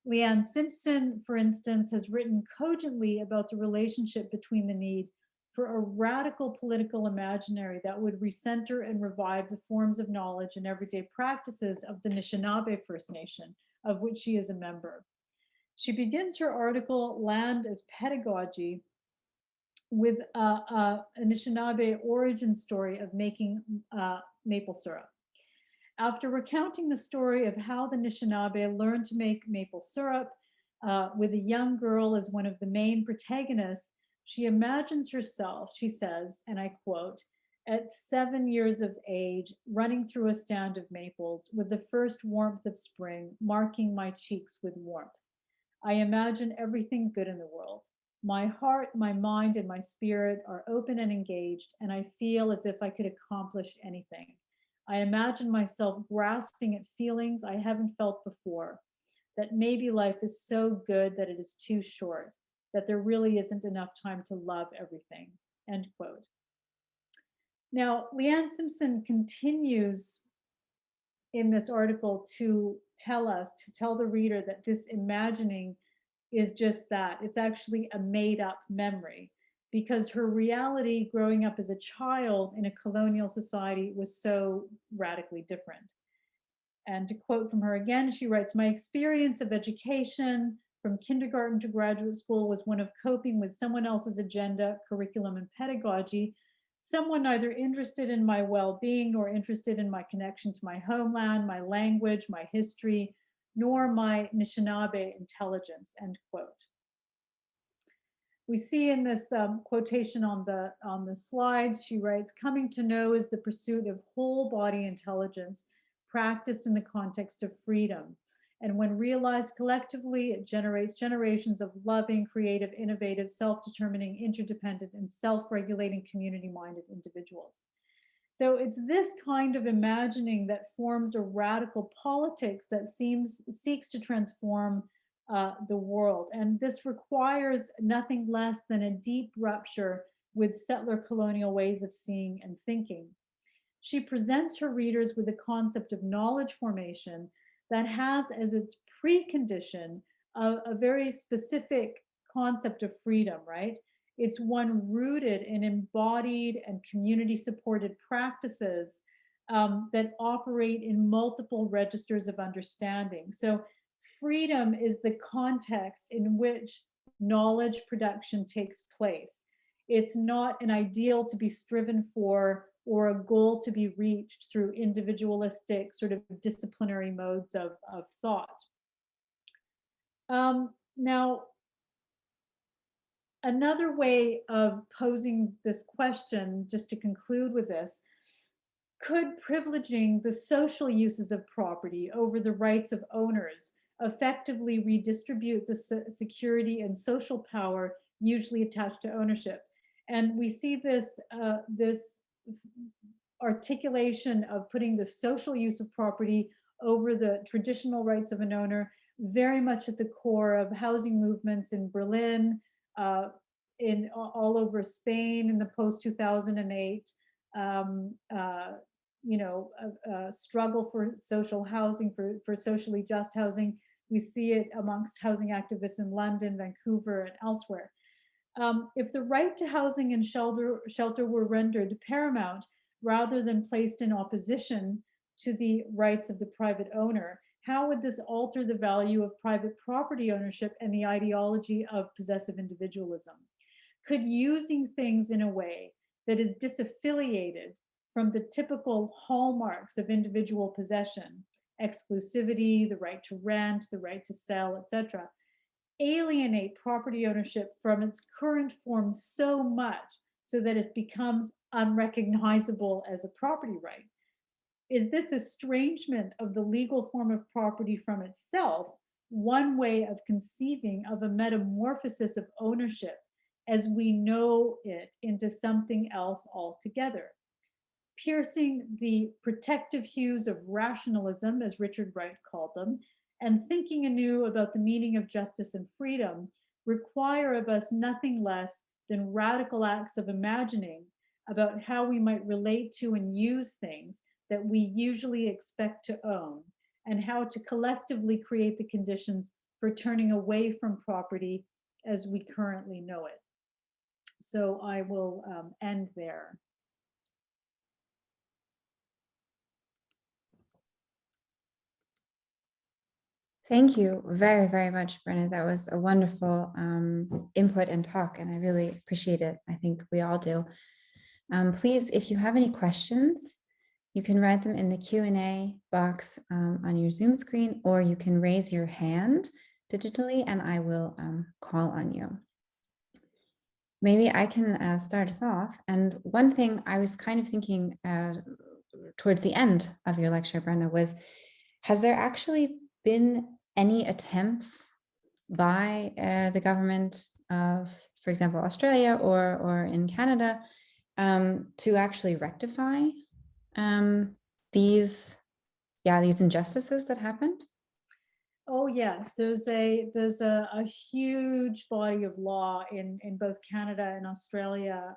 Leanne Simpson, for instance, has written cogently about the relationship between the need for a radical political imaginary that would recenter and revive the forms of knowledge and everyday practices of the Anishinaabe First Nation, of which she is a member. She begins her article, Land as Pedagogy, with an Anishinaabe origin story of making maple syrup. After recounting the story of how the Anishinaabe learned to make maple syrup with a young girl as one of the main protagonists, she imagines herself, she says, and I quote, at 7 years of age, running through a stand of maples with the first warmth of spring marking my cheeks with warmth. I imagine everything good in the world. My heart, my mind, and my spirit are open and engaged, and I feel as if I could accomplish anything. I imagine myself grasping at feelings I haven't felt before, that maybe life is so good that it is too short, that there really isn't enough time to love everything, end quote. Now, Leanne Simpson continues in this article to tell the reader that this imagining is just that. It's actually a made up memory, because her reality growing up as a child in a colonial society was so radically different. And to quote from her again, she writes, my experience of education from kindergarten to graduate school was one of coping with someone else's agenda, curriculum, and pedagogy, someone neither interested in my well-being nor interested in my connection to my homeland, my language, my history, nor my Anishinaabe intelligence, end quote. We see in this quotation on the slide, she writes, coming to know is the pursuit of whole body intelligence practiced in the context of freedom. And when realized collectively, it generates generations of loving, creative, innovative, self-determining, interdependent, and self-regulating community-minded individuals. So it's this kind of imagining that forms a radical politics that seeks to transform the world. And this requires nothing less than a deep rupture with settler colonial ways of seeing and thinking. She presents her readers with a concept of knowledge formation that has as its precondition a very specific concept of freedom, right? It's one rooted in embodied and community-supported practices that operate in multiple registers of understanding. So freedom is the context in which knowledge production takes place. It's not an ideal to be striven for or a goal to be reached through individualistic sort of disciplinary modes of thought. Now, another way of posing this question, just to conclude with this, could privileging the social uses of property over the rights of owners effectively redistribute the security and social power usually attached to ownership? And we see this, this articulation of putting the social use of property over the traditional rights of an owner very much at the core of housing movements in Berlin, in all over Spain in the post-2008, struggle for social housing, for socially just housing. We see it amongst housing activists in London, Vancouver, and elsewhere. If the right to housing and shelter were rendered paramount rather than placed in opposition to the rights of the private owner, how would this alter the value of private property ownership and the ideology of possessive individualism? Could using things in a way that is disaffiliated from the typical hallmarks of individual possession, exclusivity, the right to rent, the right to sell, etc., alienate property ownership from its current form so much so that it becomes unrecognizable as a property right? Is this estrangement of the legal form of property from itself one way of conceiving of a metamorphosis of ownership as we know it into something else altogether? Piercing the protective hues of rationalism, as Richard Wright called them, and thinking anew about the meaning of justice and freedom require of us nothing less than radical acts of imagining about how we might relate to and use things that we usually expect to own, and how to collectively create the conditions for turning away from property as we currently know it. So I will end there. Thank you very, very much, Brenna. That was a wonderful input and talk, and I really appreciate it. I think we all do. Please, if you have any questions, you can write them in the Q&A box on your Zoom screen, or you can raise your hand digitally and I will call on you. Maybe I can start us off. And one thing I was kind of thinking towards the end of your lecture, Brenna, was, has there actually been any attempts by the government of, for example, Australia or in Canada to actually rectify these injustices that happened? Oh yes, there's a huge body of law in both Canada and Australia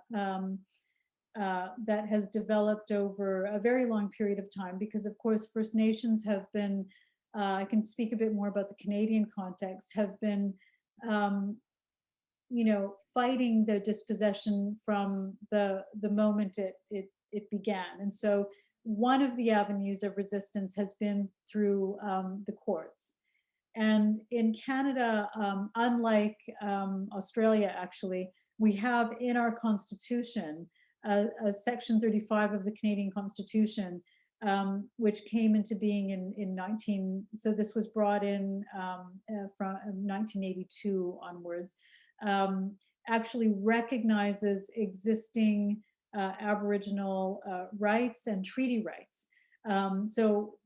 that has developed over a very long period of time, because of course First Nations have been, I can speak a bit more about the Canadian context, have been fighting the dispossession from the moment it began. And so one of the avenues of resistance has been through the courts. And in Canada, unlike Australia, actually, we have in our constitution a section 35 of the Canadian Constitution, which came into being so this was brought in from 1982 onwards, actually recognizes existing Aboriginal rights and treaty rights. So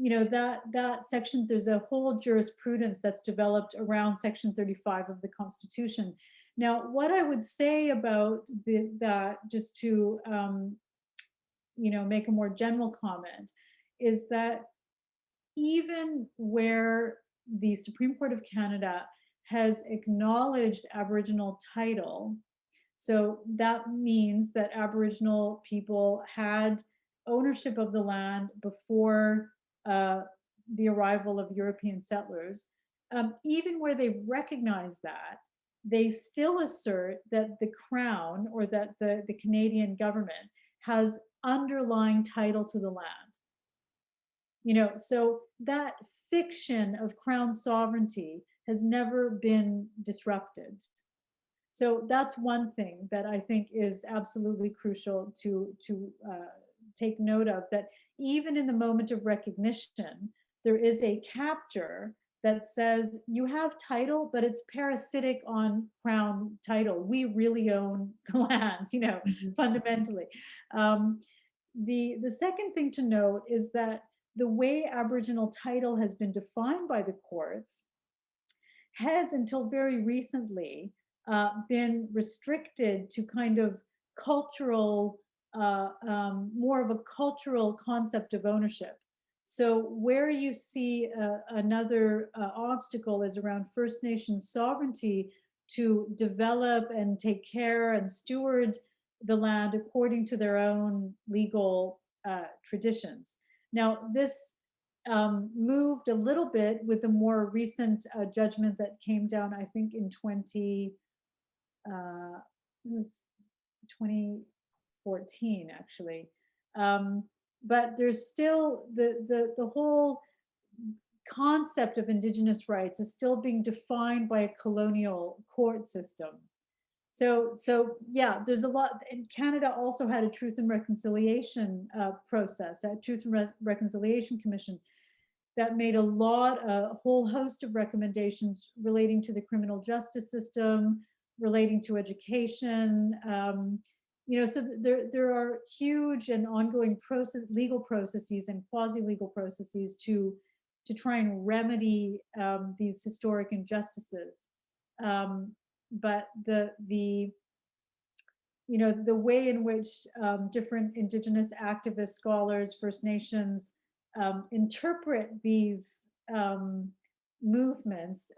that section, there's a whole jurisprudence that's developed around section 35 of the Constitution. Now, what I would say about that, just to make a more general comment, is that even where the Supreme Court of Canada has acknowledged Aboriginal title, so that means that Aboriginal people had ownership of the land before the arrival of European settlers, even where they've recognized that, they still assert that the Crown, or that the Canadian government, has underlying title to the land. So that fiction of Crown sovereignty has never been disrupted. So that's one thing that I think is absolutely crucial to take note of, that even in the moment of recognition, there is a capture that says you have title, but it's parasitic on Crown title. We really own the land, fundamentally. The second thing to note is that the way Aboriginal title has been defined by the courts has, until very recently, been restricted to kind of cultural, more of a cultural concept of ownership. So where you see another obstacle is around First Nations sovereignty to develop and take care and steward the land according to their own legal traditions. Now, this moved a little bit with the more recent judgment that came down, I think in 2014, actually. But there's still the whole concept of Indigenous rights is still being defined by a colonial court system. So yeah, there's a lot. And Canada also had a Truth and Reconciliation process, a Truth and Reconciliation Commission. that made a whole host of recommendations relating to the criminal justice system, relating to education. So there are huge and ongoing legal processes and quasi-legal processes to try and remedy these historic injustices. But the way in which different Indigenous activists, scholars, First Nations interpret these movements,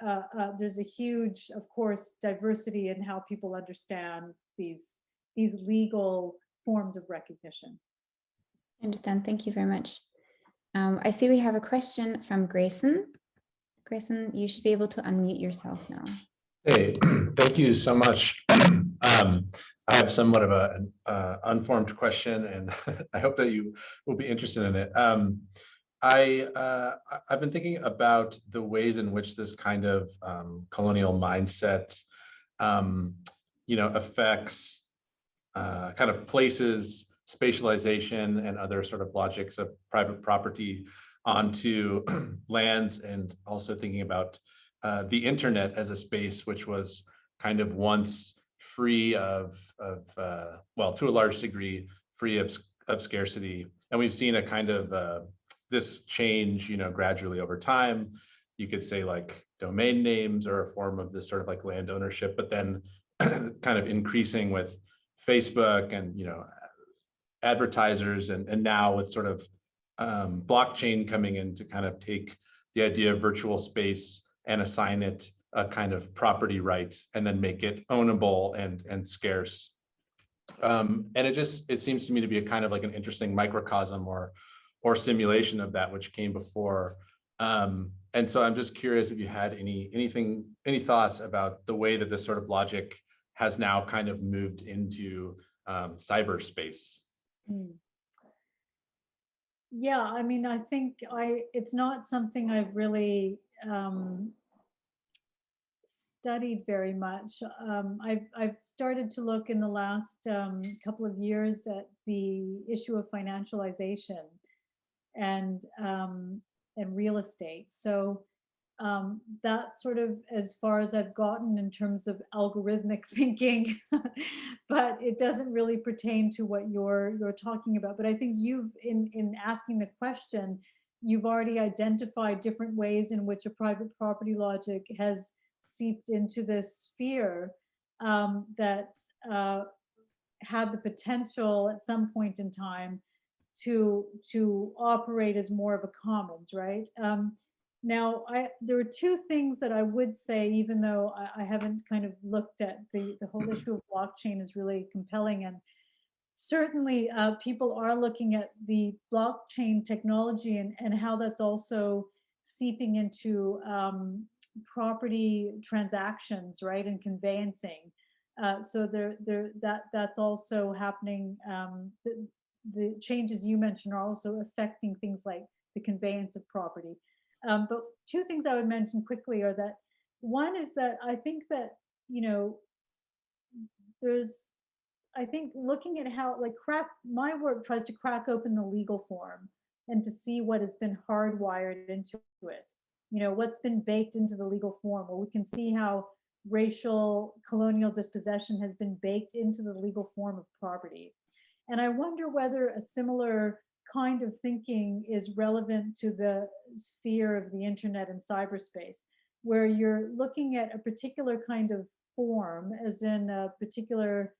there's a huge, of course, diversity in how people understand these legal forms of recognition. I understand. Thank you very much. I see we have a question from Grayson. Grayson, you should be able to unmute yourself now. Hey, thank you so much. I have somewhat of an unformed question, and I hope that you will be interested in it. I've been thinking about the ways in which this kind of colonial mindset, affects kind of places, spatialization, and other sort of logics of private property onto lands, and also thinking about the internet as a space which was kind of once free of well, to a large degree, free of scarcity. And we've seen a kind of this change, gradually over time. You could say like domain names are a form of this sort of like land ownership, but then kind of increasing with Facebook and, advertisers, and now with sort of blockchain coming in to kind of take the idea of virtual space and assign it a kind of property right, and then make it ownable and scarce. And it seems to me to be a kind of like an interesting microcosm or simulation of that which came before. And so I'm just curious if you had any thoughts about the way that this sort of logic has now kind of moved into cyberspace. Yeah, I mean, I think it's not something I've really studied very much. I've started to look in the last couple of years at the issue of financialization and real estate. So that's sort of as far as I've gotten in terms of algorithmic thinking, but it doesn't really pertain to what you're talking about. But I think in asking the question, you've already identified different ways in which a private property logic has seeped into this sphere that had the potential at some point in time to operate as more of a commons, right? Now, there are two things that I would say, even though I haven't kind of looked at the whole issue of blockchain is really compelling. And certainly people are looking at the blockchain technology and how that's also seeping into property transactions, right, and conveyancing. So that's also happening. The changes you mentioned are also affecting things like the conveyance of property. But two things I would mention quickly are that one is that I think that, I think looking at how my work tries to crack open the legal form and to see what has been hardwired into it, what's been baked into the legal form. Well, we can see how racial colonial dispossession has been baked into the legal form of property. And I wonder whether a similar kind of thinking is relevant to the sphere of the internet and cyberspace, where you're looking at a particular kind of form, as in a particular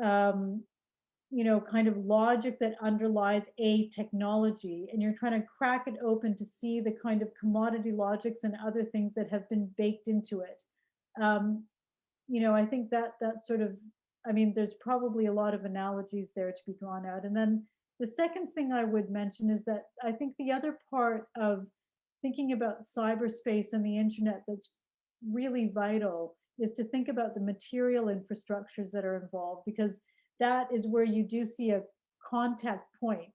kind of logic that underlies a technology, and you're trying to crack it open to see the kind of commodity logics and other things that have been baked into it. I think that's sort of, there's probably a lot of analogies there to be drawn out. And then the second thing I would mention is that I think the other part of thinking about cyberspace and the internet that's really vital is to think about the material infrastructures that are involved, because that is where you do see a contact point,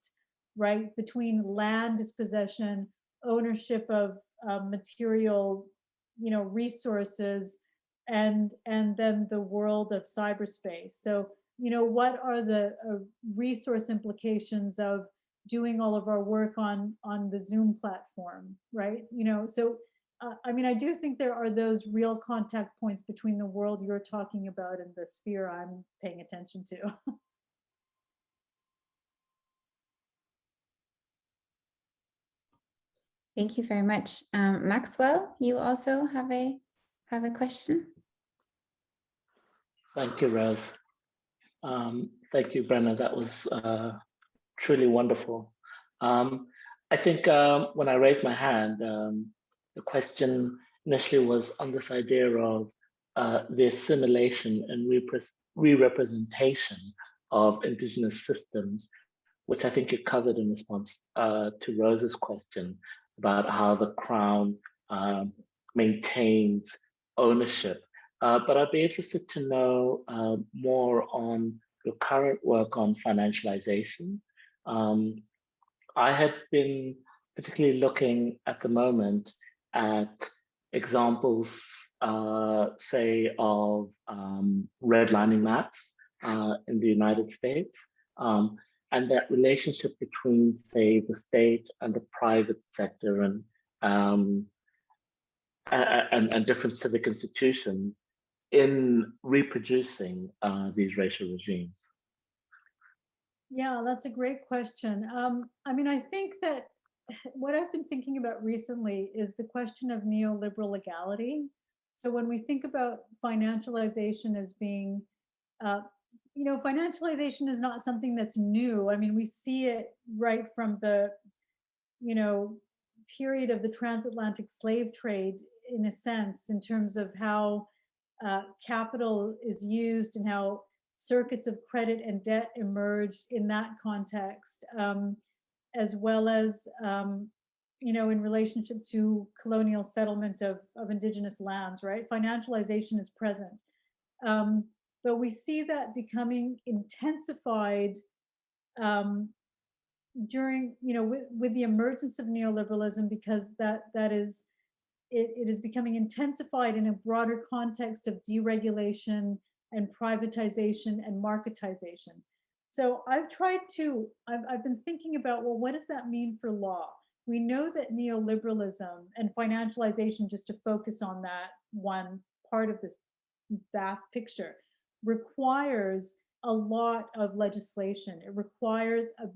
right, between land dispossession, ownership of material, resources, and then the world of cyberspace. So, what are the resource implications of doing all of our work on the Zoom platform, right? So I mean, I do think there are those real contact points between the world you're talking about and the sphere I'm paying attention to. Thank you very much. Maxwell, you also have a question? Thank you, Rose. Thank you, Brenna. That was truly wonderful. I think when I raised my hand, the question initially was on this idea of the assimilation and re-representation of Indigenous systems, which I think you covered in response to Rose's question about how the Crown maintains ownership. But I'd be interested to know more on your current work on financialization. I had been particularly looking at the moment at examples, say, of redlining maps in the United States, and that relationship between, say, the state and the private sector and different civic institutions in reproducing these racial regimes. Yeah, that's a great question. I mean, I think that what I've been thinking about recently is the question of neoliberal legality. So when we think about financialization as being, financialization is not something that's new. I mean, we see it right from the, period of the transatlantic slave trade, in a sense, in terms of how capital is used and how circuits of credit and debt emerged in that context, as well as, in relationship to colonial settlement of Indigenous lands, right? Financialization is present. But we see that becoming intensified during, with the emergence of neoliberalism, because it is becoming intensified in a broader context of deregulation and privatization and marketization. So I've been thinking about, well, what does that mean for law? We know that neoliberalism and financialization, just to focus on that one part of this vast picture, requires a lot of legislation. It requires a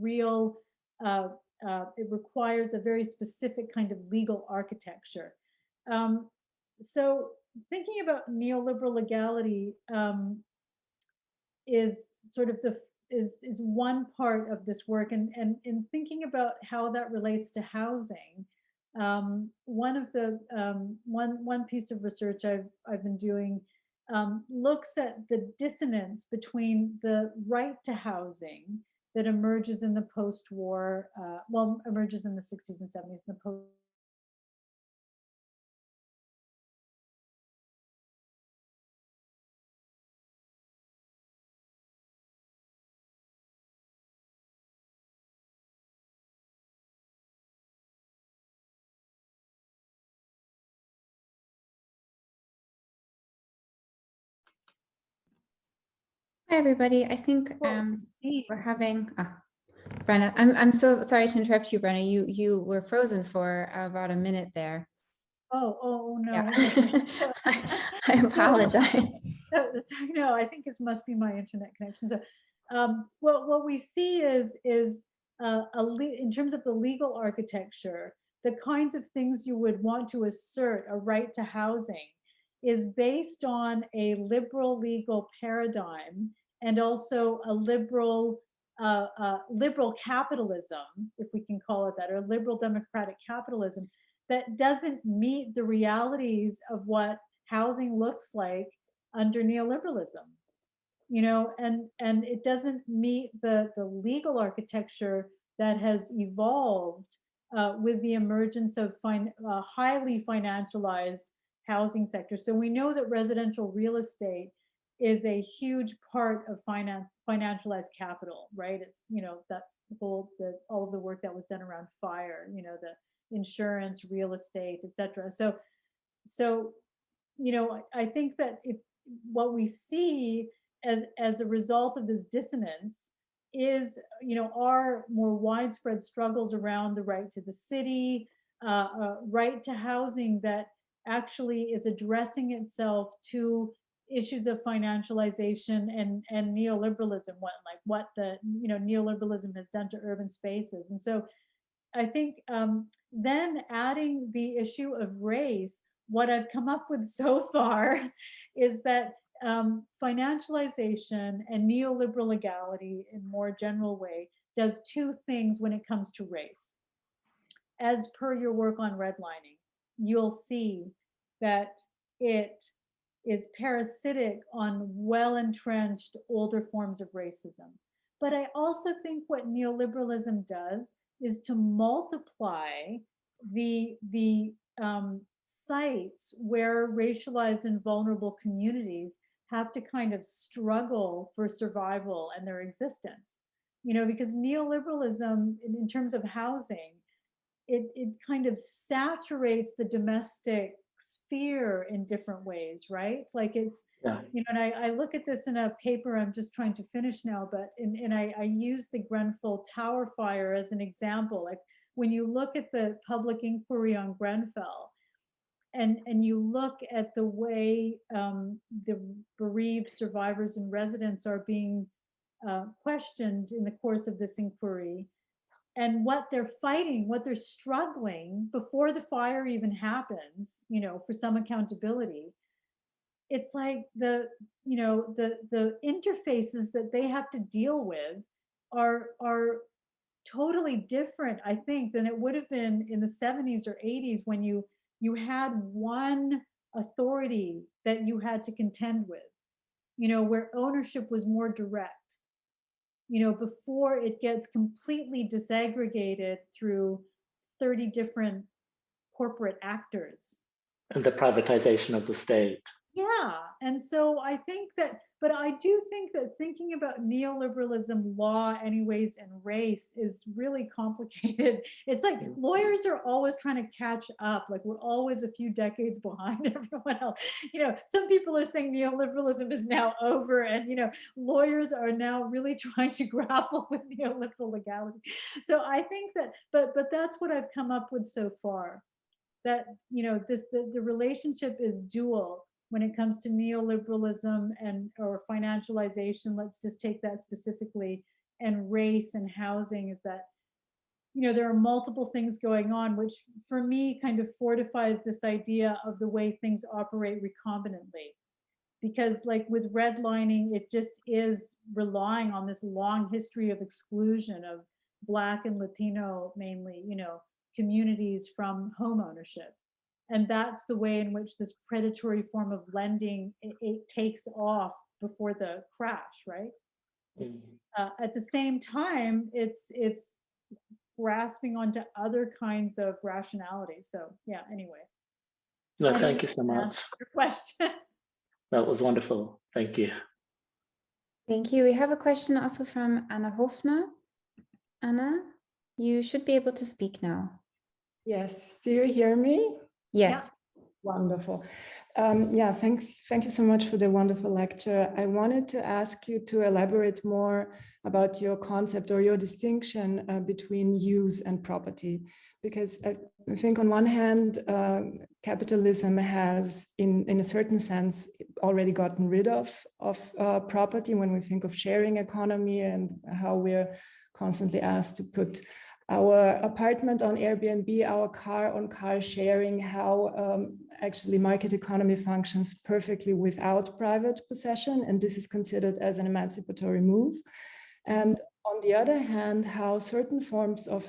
real, it requires a very specific kind of legal architecture. So thinking about neoliberal legality is sort of is one part of this work, and in thinking about how that relates to housing. One of the one piece of research I've been doing looks at the dissonance between the right to housing that emerges in the post-war, emerges in the 60s and 70s, in the post. Hi, everybody. I think we're having Brenna. I'm so sorry to interrupt you, Brenna. You were frozen for about a minute there. Oh no. Yeah. I apologize. No, I think this must be my internet connection. So, what we see is in terms of the legal architecture, the kinds of things you would want to assert a right to housing is based on a liberal legal paradigm, and also a liberal capitalism, if we can call it that, or liberal democratic capitalism, that doesn't meet the realities of what housing looks like under neoliberalism, and it doesn't meet the legal architecture that has evolved with the emergence of highly financialized housing sector. So we know that residential real estate is a huge part of financialized capital, right? It's, that all of the work that was done around fire, the insurance, real estate, etc. So I think that what we see as a result of this dissonance is, are more widespread struggles around the right to the city, right to housing that actually is addressing itself to issues of financialization and neoliberalism, what the neoliberalism has done to urban spaces. And so I think then adding the issue of race, what I've come up with so far is that financialization and neoliberal legality in more general way does two things when it comes to race. As per your work on redlining, you'll see that it is parasitic on well-entrenched older forms of racism. But I also think what neoliberalism does is to multiply the sites where racialized and vulnerable communities have to kind of struggle for survival and their existence. Because neoliberalism, in terms of housing, it kind of saturates the domestic sphere in different ways, right? Like it's, Yeah. And I look at this in a paper I'm just trying to finish now, but I use the Grenfell Tower fire as an example. Like when you look at the public inquiry on Grenfell, and you look at the way the bereaved survivors and residents are being questioned in the course of this inquiry, and what they're fighting, what they're struggling before the fire even happens, for some accountability. It's like the interfaces that they have to deal with are totally different, I think, than it would have been in the 70s or 80s when you had one authority that you had to contend with, where ownership was more direct. Before it gets completely disaggregated through 30 different corporate actors. And the privatization of the state. Yeah. And so I think that, but I do think that thinking about neoliberalism, law, anyways, and race is really complicated. It's like lawyers are always trying to catch up. Like we're always a few decades behind everyone else. Some people are saying neoliberalism is now over, and lawyers are now really trying to grapple with neoliberal legality. So I think that, but that's what I've come up with so far. That the relationship is dual when it comes to neoliberalism or financialization. Let's just take that specifically, and race and housing, is that there are multiple things going on, which for me kind of fortifies this idea of the way things operate recombinantly. Because like with redlining, it just is relying on this long history of exclusion of Black and Latino mainly, communities from home ownership. And that's the way in which this predatory form of lending, it takes off before the crash, right? At the same time, it's grasping onto other kinds of rationality. So yeah, anyway. No, thank you so much. Your question. That was wonderful. Thank you. Thank you. We have a question also from Anna Hofner. Anna, you should be able to speak now. Yes, do you hear me? Yes. Yeah. Wonderful. Thank you so much for the wonderful lecture. I wanted to ask you to elaborate more about your concept or your distinction between use and property, because I think on one hand, capitalism has, in a certain sense, already gotten rid of property when we think of sharing economy and how we're constantly asked to put our apartment on Airbnb, our car on car sharing, how actually market economy functions perfectly without private possession. And this is considered as an emancipatory move. And on the other hand, how certain forms of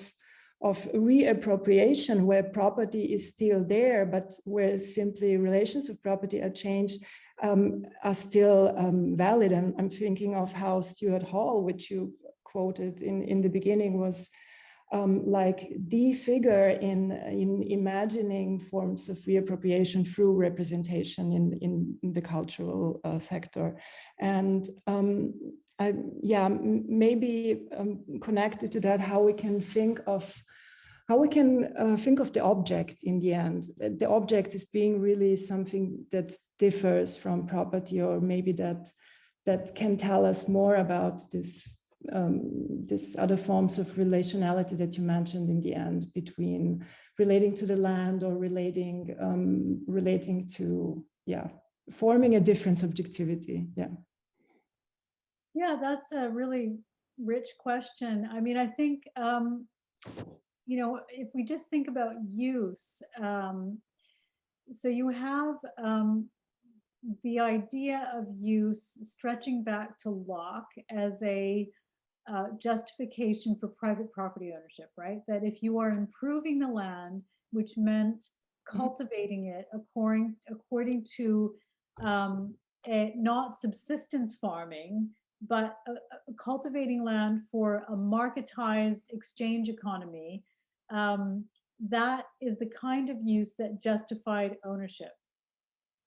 reappropriation, where property is still there, but where simply relations of property are changed, are still valid. And I'm thinking of how Stuart Hall, which you quoted in the beginning, was like the figure in imagining forms of reappropriation through representation in the cultural sector. And maybe connected to that, how we can think of the object in the end. The object is being really something that differs from property, or maybe that can tell us more about this these other forms of relationality that you mentioned in the end, between relating to the land or relating to, forming a different subjectivity. Yeah, that's a really rich question. I mean, I think, if we just think about use, so you have the idea of use stretching back to Locke as a justification for private property ownership, right? That if you are improving the land, which meant cultivating it according to not subsistence farming, but cultivating land for a marketized exchange economy, that is the kind of use that justified ownership.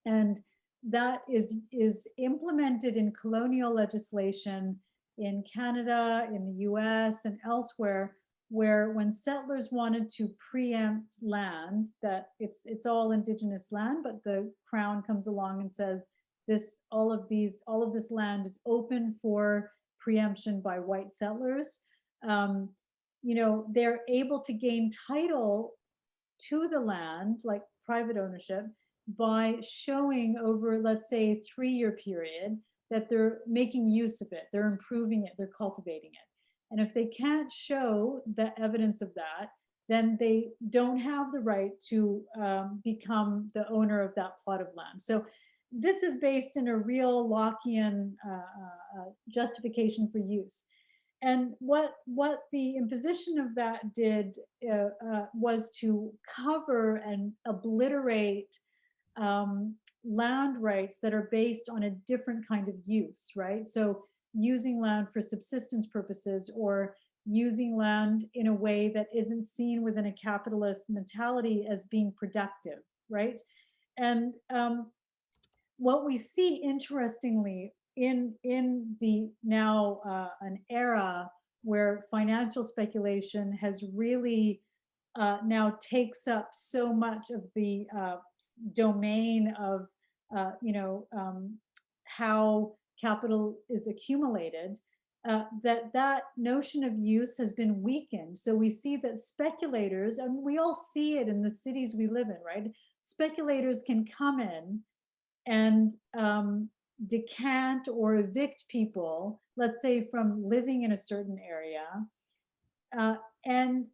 And that is implemented in colonial legislation in Canada, in the US, and elsewhere, where when settlers wanted to preempt land, that it's all Indigenous land, but the Crown comes along and says, all of this land is open for preemption by white settlers. They're able to gain title to the land, like private ownership, by showing over, let's say, a 3-year period that they're making use of it, they're improving it, they're cultivating it. And if they can't show the evidence of that, then they don't have the right to become the owner of that plot of land. So this is based in a real Lockean justification for use. And what the imposition of that did was to cover and obliterate land rights that are based on a different kind of use, right? So using land for subsistence purposes, or using land in a way that isn't seen within a capitalist mentality as being productive, right? And what we see, interestingly, in the now an era where financial speculation has really now takes up so much of the domain of how capital is accumulated, that notion of use has been weakened. So we see that speculators, and we all see it in the cities we live in, right? Speculators can come in and decant or evict people, let's say from living in a certain area, and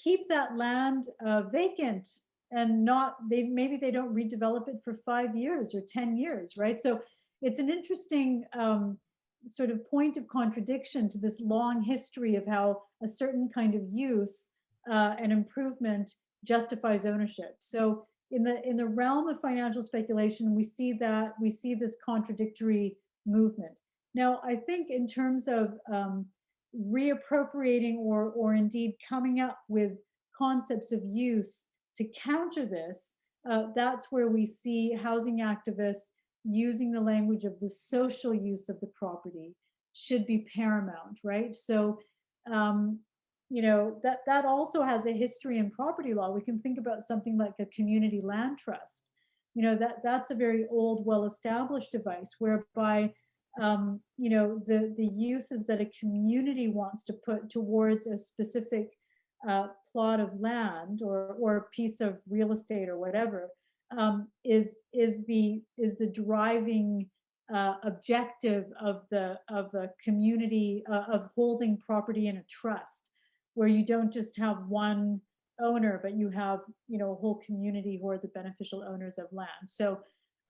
keep that land vacant, and maybe they don't redevelop it for 5 years or 10 years, right? So it's an interesting sort of point of contradiction to this long history of how a certain kind of use and improvement justifies ownership. So in the realm of financial speculation, we see this contradictory movement. Now, I think in terms of reappropriating or indeed coming up with concepts of use to counter this, that's where we see housing activists using the language of the social use of the property should be paramount, right? So, that also has a history in property law. We can think about something like a community land trust. That's a very old, well-established device whereby the uses that a community wants to put towards a specific plot of land or a piece of real estate or whatever is the driving objective of the community of holding property in a trust, where you don't just have one owner, but you have a whole community who are the beneficial owners of land. So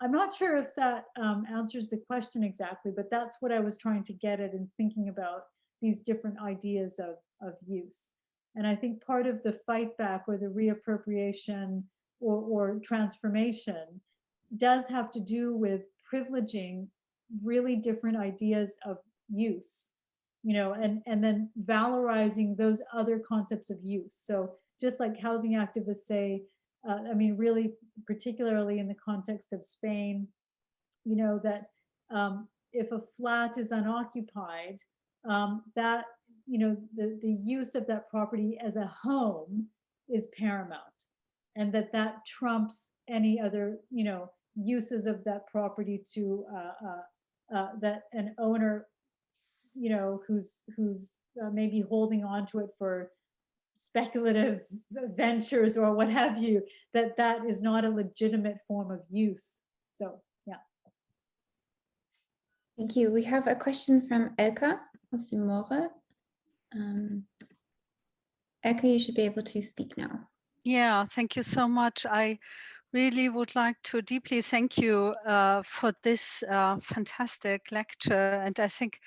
I'm not sure if that answers the question exactly, but that's what I was trying to get at in thinking about these different ideas of use. And I think part of the fight back or the reappropriation or transformation does have to do with privileging really different ideas of use, and then valorizing those other concepts of use. So just like housing activists say, really particularly in the context of Spain, that if a flat is unoccupied, that the use of that property as a home is paramount, and that trumps any other uses of that property to that an owner who's maybe holding on to it for speculative ventures or what have you, that is not a legitimate form of use. So yeah. Thank you. We have a question from Elka Osimore. Elka, you should be able to speak now. Yeah, thank you so much. I really would like to deeply thank you for this fantastic lecture, and I think,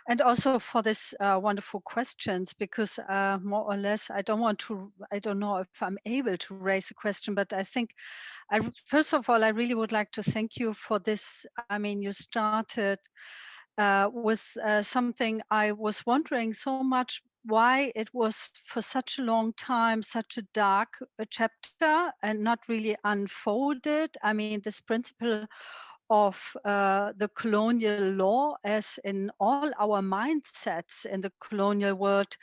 and also for this wonderful questions, because more or less, I don't know if I'm able to raise a question, but I think, first of all, I really would like to thank you for this. I mean, you started with something I was wondering so much, why it was for such a long time such a dark chapter and not really unfolded. I mean, this principle of the colonial law, as in all our mindsets in the colonial world,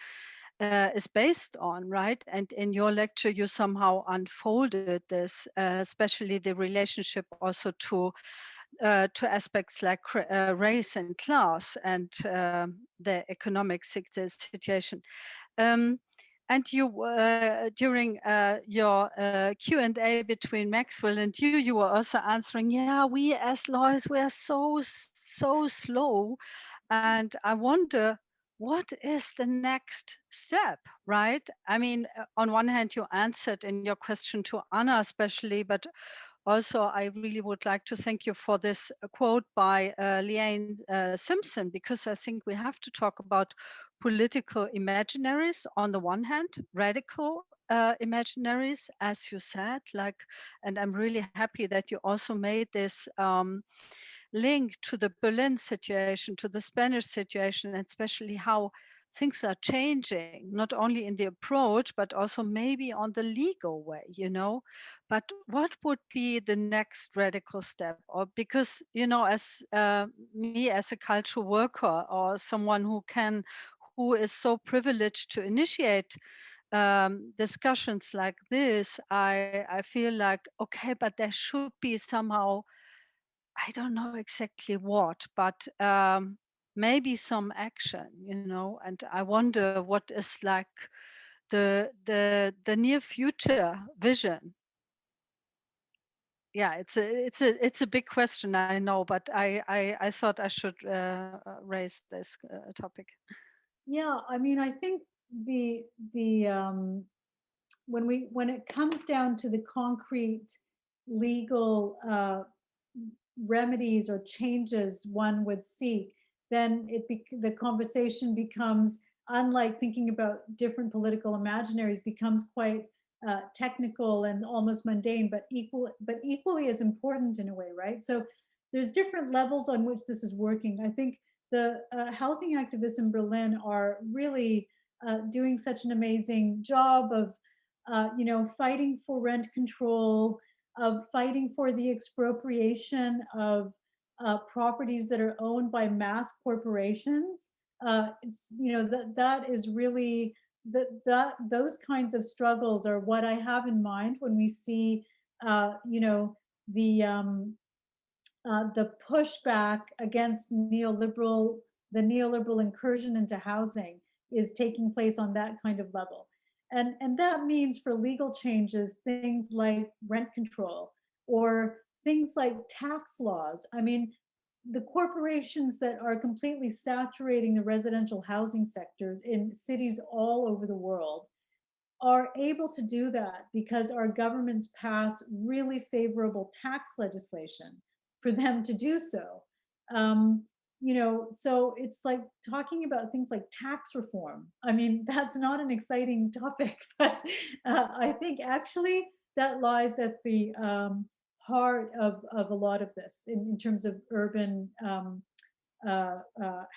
is based on, right? And in your lecture, you somehow unfolded this, especially the relationship also to aspects like race and class and the economic situation. And you, during your Q&A between Maxwell and you were also answering, yeah, we as lawyers, we are so slow. And I wonder, what is the next step, right? I mean, on one hand, you answered in your question to Anna especially, but also, I really would like to thank you for this quote by Leanne Simpson, because I think we have to talk about political imaginaries on the one hand, radical imaginaries, as you said, and I'm really happy that you also made this link to the Berlin situation, to the Spanish situation, and especially how things are changing, not only in the approach, but also maybe on the legal way, But what would be the next radical step? Or because, as me as a cultural worker or someone who is so privileged to initiate discussions like this, I feel like, okay, but there should be somehow, I don't know exactly what, but maybe some action, and I wonder what is like the near future vision. Yeah, it's a big question, I know, but I thought I should raise this topic. Yeah, I mean, I think the when it comes down to the concrete legal remedies or changes one would seek, then the conversation becomes, unlike thinking about different political imaginaries, becomes quite technical and almost mundane, but equally as important in a way, right? So there's different levels on which this is working. I think the housing activists in Berlin are really doing such an amazing job of fighting for rent control, of fighting for the expropriation of properties that are owned by mass corporations. That is really those kinds of struggles are what I have in mind when we see the pushback against the neoliberal incursion into housing is taking place on that kind of level. And that means for legal changes, things like rent control or things like tax laws. I mean, the corporations that are completely saturating the residential housing sectors in cities all over the world are able to do that because our governments pass really favorable tax legislation for them to do so. So it's like talking about things like tax reform. I mean, that's not an exciting topic, but I think actually that lies at the heart of a lot of this in terms of urban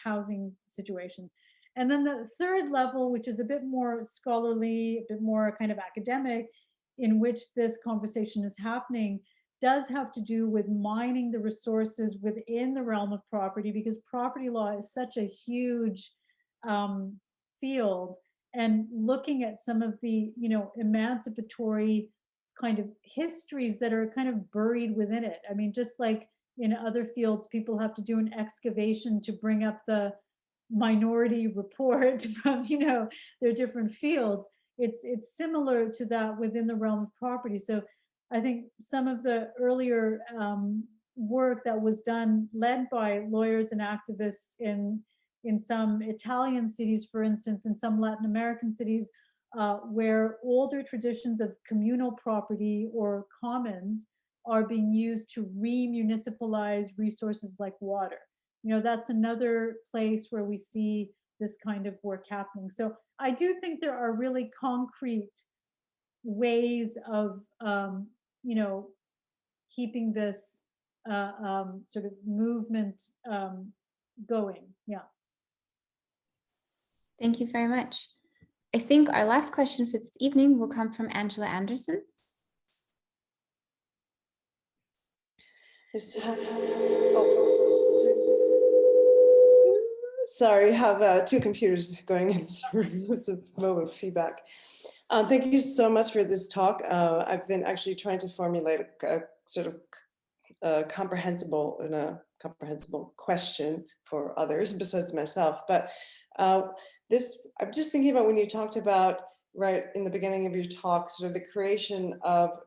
housing situation. And then the third level, which is a bit more scholarly, a bit more kind of academic, in which this conversation is happening, does have to do with mining the resources within the realm of property, because property law is such a huge field, and looking at some of the emancipatory kind of histories that are kind of buried within it. I mean, just like in other fields, people have to do an excavation to bring up the minority report from, their different fields. It's similar to that within the realm of property. So I think some of the earlier work that was done, led by lawyers and activists in some Italian cities, for instance, in some Latin American cities, where older traditions of communal property or commons are being used to re-municipalize resources like water. That's another place where we see this kind of work happening. So I do think there are really concrete ways of, keeping this sort of movement going. Yeah. Thank you very much. I think our last question for this evening will come from Angela Anderson. Sorry, have two computers going into the room. It's a moment of feedback. Thank you so much for this talk. I've been actually trying to formulate a sort of comprehensible question for others besides myself. But I'm just thinking about when you talked about, right in the beginning of your talk, sort of the creation of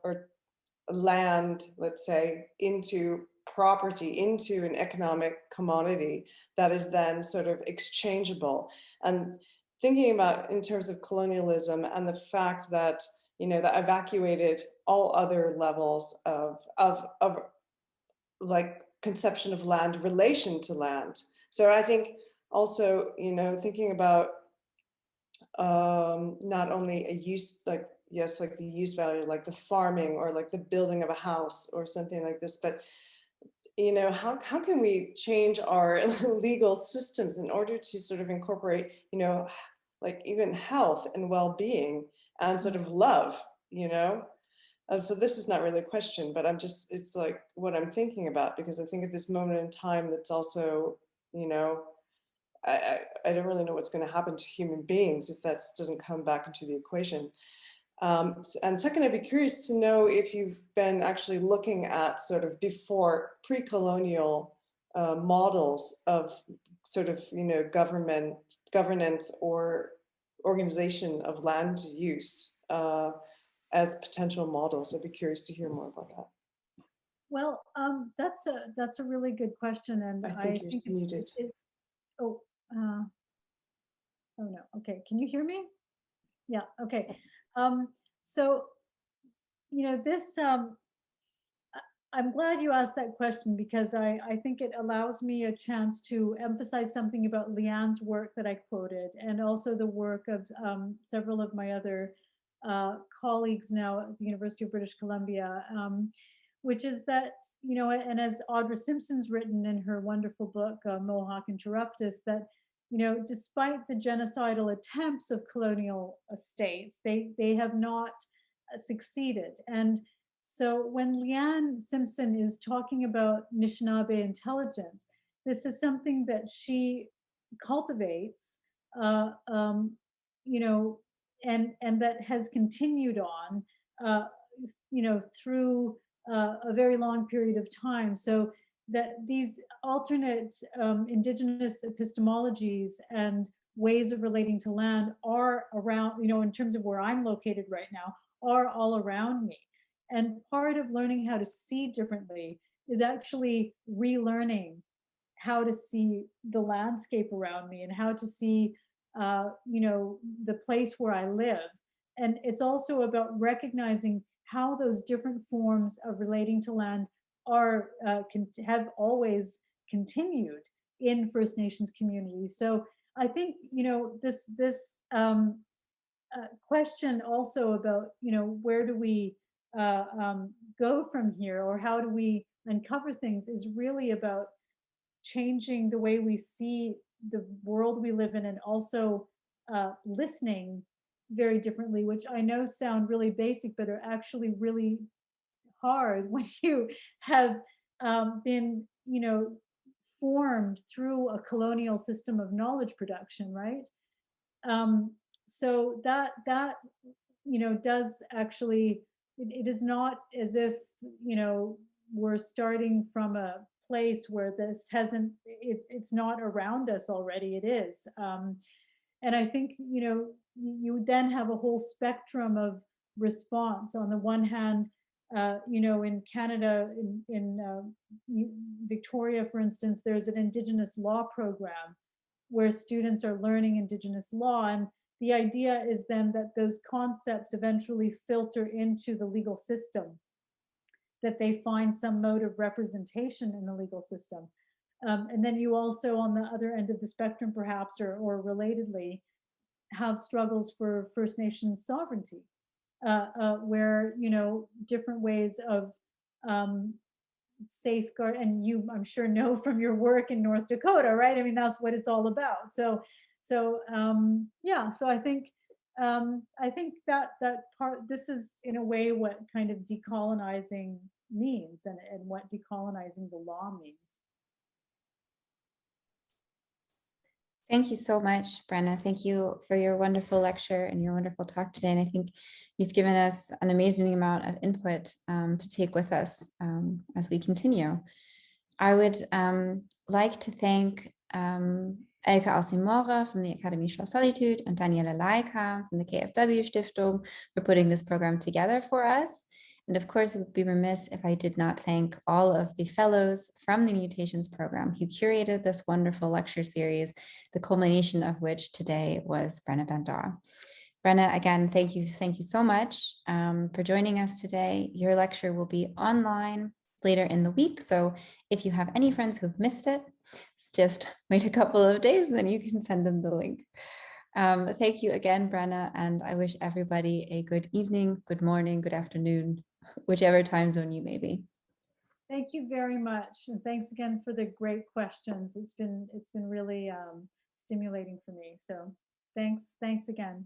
land, let's say, into property, into an economic commodity that is then sort of exchangeable. And thinking about in terms of colonialism and the fact that, that evacuated all other levels of like conception of land, relation to land. So I think also, thinking about not only a use, like the use value, like the farming or like the building of a house or something like this, but how can we change our legal systems in order to sort of incorporate, like even health and well-being and sort of love, so this is not really a question, but it's like what I'm thinking about, because I think at this moment in time, that's also, I don't really know what's going to happen to human beings if that doesn't come back into the equation. And second, I'd be curious to know if you've been actually looking at sort of before pre-colonial models of sort of, governance or organization of land use as potential models. I'd be curious to hear more about that. Well, that's a really good question, and I think you're muted. Oh no. Okay, can you hear me? Yeah. Okay. So, this. I'm glad you asked that question, because I think it allows me a chance to emphasize something about Leanne's work that I quoted, and also the work of several of my other colleagues now at the University of British Columbia, which is that, and as Audra Simpson's written in her wonderful book, Mohawk Interruptus, that, despite the genocidal attempts of colonial states, they have not succeeded. And so when Leanne Simpson is talking about Anishinaabe intelligence, this is something that she cultivates, and that has continued on, through a very long period of time. So that these alternate indigenous epistemologies and ways of relating to land are around, in terms of where I'm located right now, are all around me. And part of learning how to see differently is actually relearning how to see the landscape around me and how to see, the place where I live. And it's also about recognizing how those different forms of relating to land are have always continued in First Nations communities. So I think, this question also about, where do we go from here, or how do we uncover things, is really about changing the way we see the world we live in, and also listening very differently, which I know sound really basic, but are actually really hard when you have been, formed through a colonial system of knowledge production, right? So that does actually, it is not as if, we're starting from a place where this hasn't, it's not around us already, it is. And I think, you know, you then have a whole spectrum of response. On the one hand, you know, in Canada, in Victoria, for instance, there's an Indigenous law program where students are learning Indigenous law. And the idea is then that those concepts eventually filter into the legal system, that they find some mode of representation in the legal system. And then you also, on the other end of the spectrum, perhaps, or relatedly, have struggles for First Nations sovereignty, where, you know, different ways of safeguard, and you, I'm sure, know from your work in North Dakota, right? I mean, that's what it's all about. So yeah, so I think that part, this is in a way what kind of decolonizing means, and what decolonizing the law means. Thank you so much, Brenna. Thank you for your wonderful lecture and your wonderful talk today. And I think you've given us an amazing amount of input to take with us as we continue. I would like to thank Elke Alsimora from the Akademie Schloss Solitude and Daniela Laika from the KfW Stiftung for putting this program together for us. And of course, it would be remiss if I did not thank all of the fellows from the Mutations program who curated this wonderful lecture series, the culmination of which today was Brenna Bhandar. Brenna, again, thank you so much for joining us today. Your lecture will be online later in the week, so if you have any friends who've missed it, just wait a couple of days and then you can send them the link. Thank you again, Brenna, and I wish everybody a good evening, good morning, good afternoon, whichever time zone you may be. Thank you very much, and thanks again for the great questions. It's been really stimulating for me. So thanks again.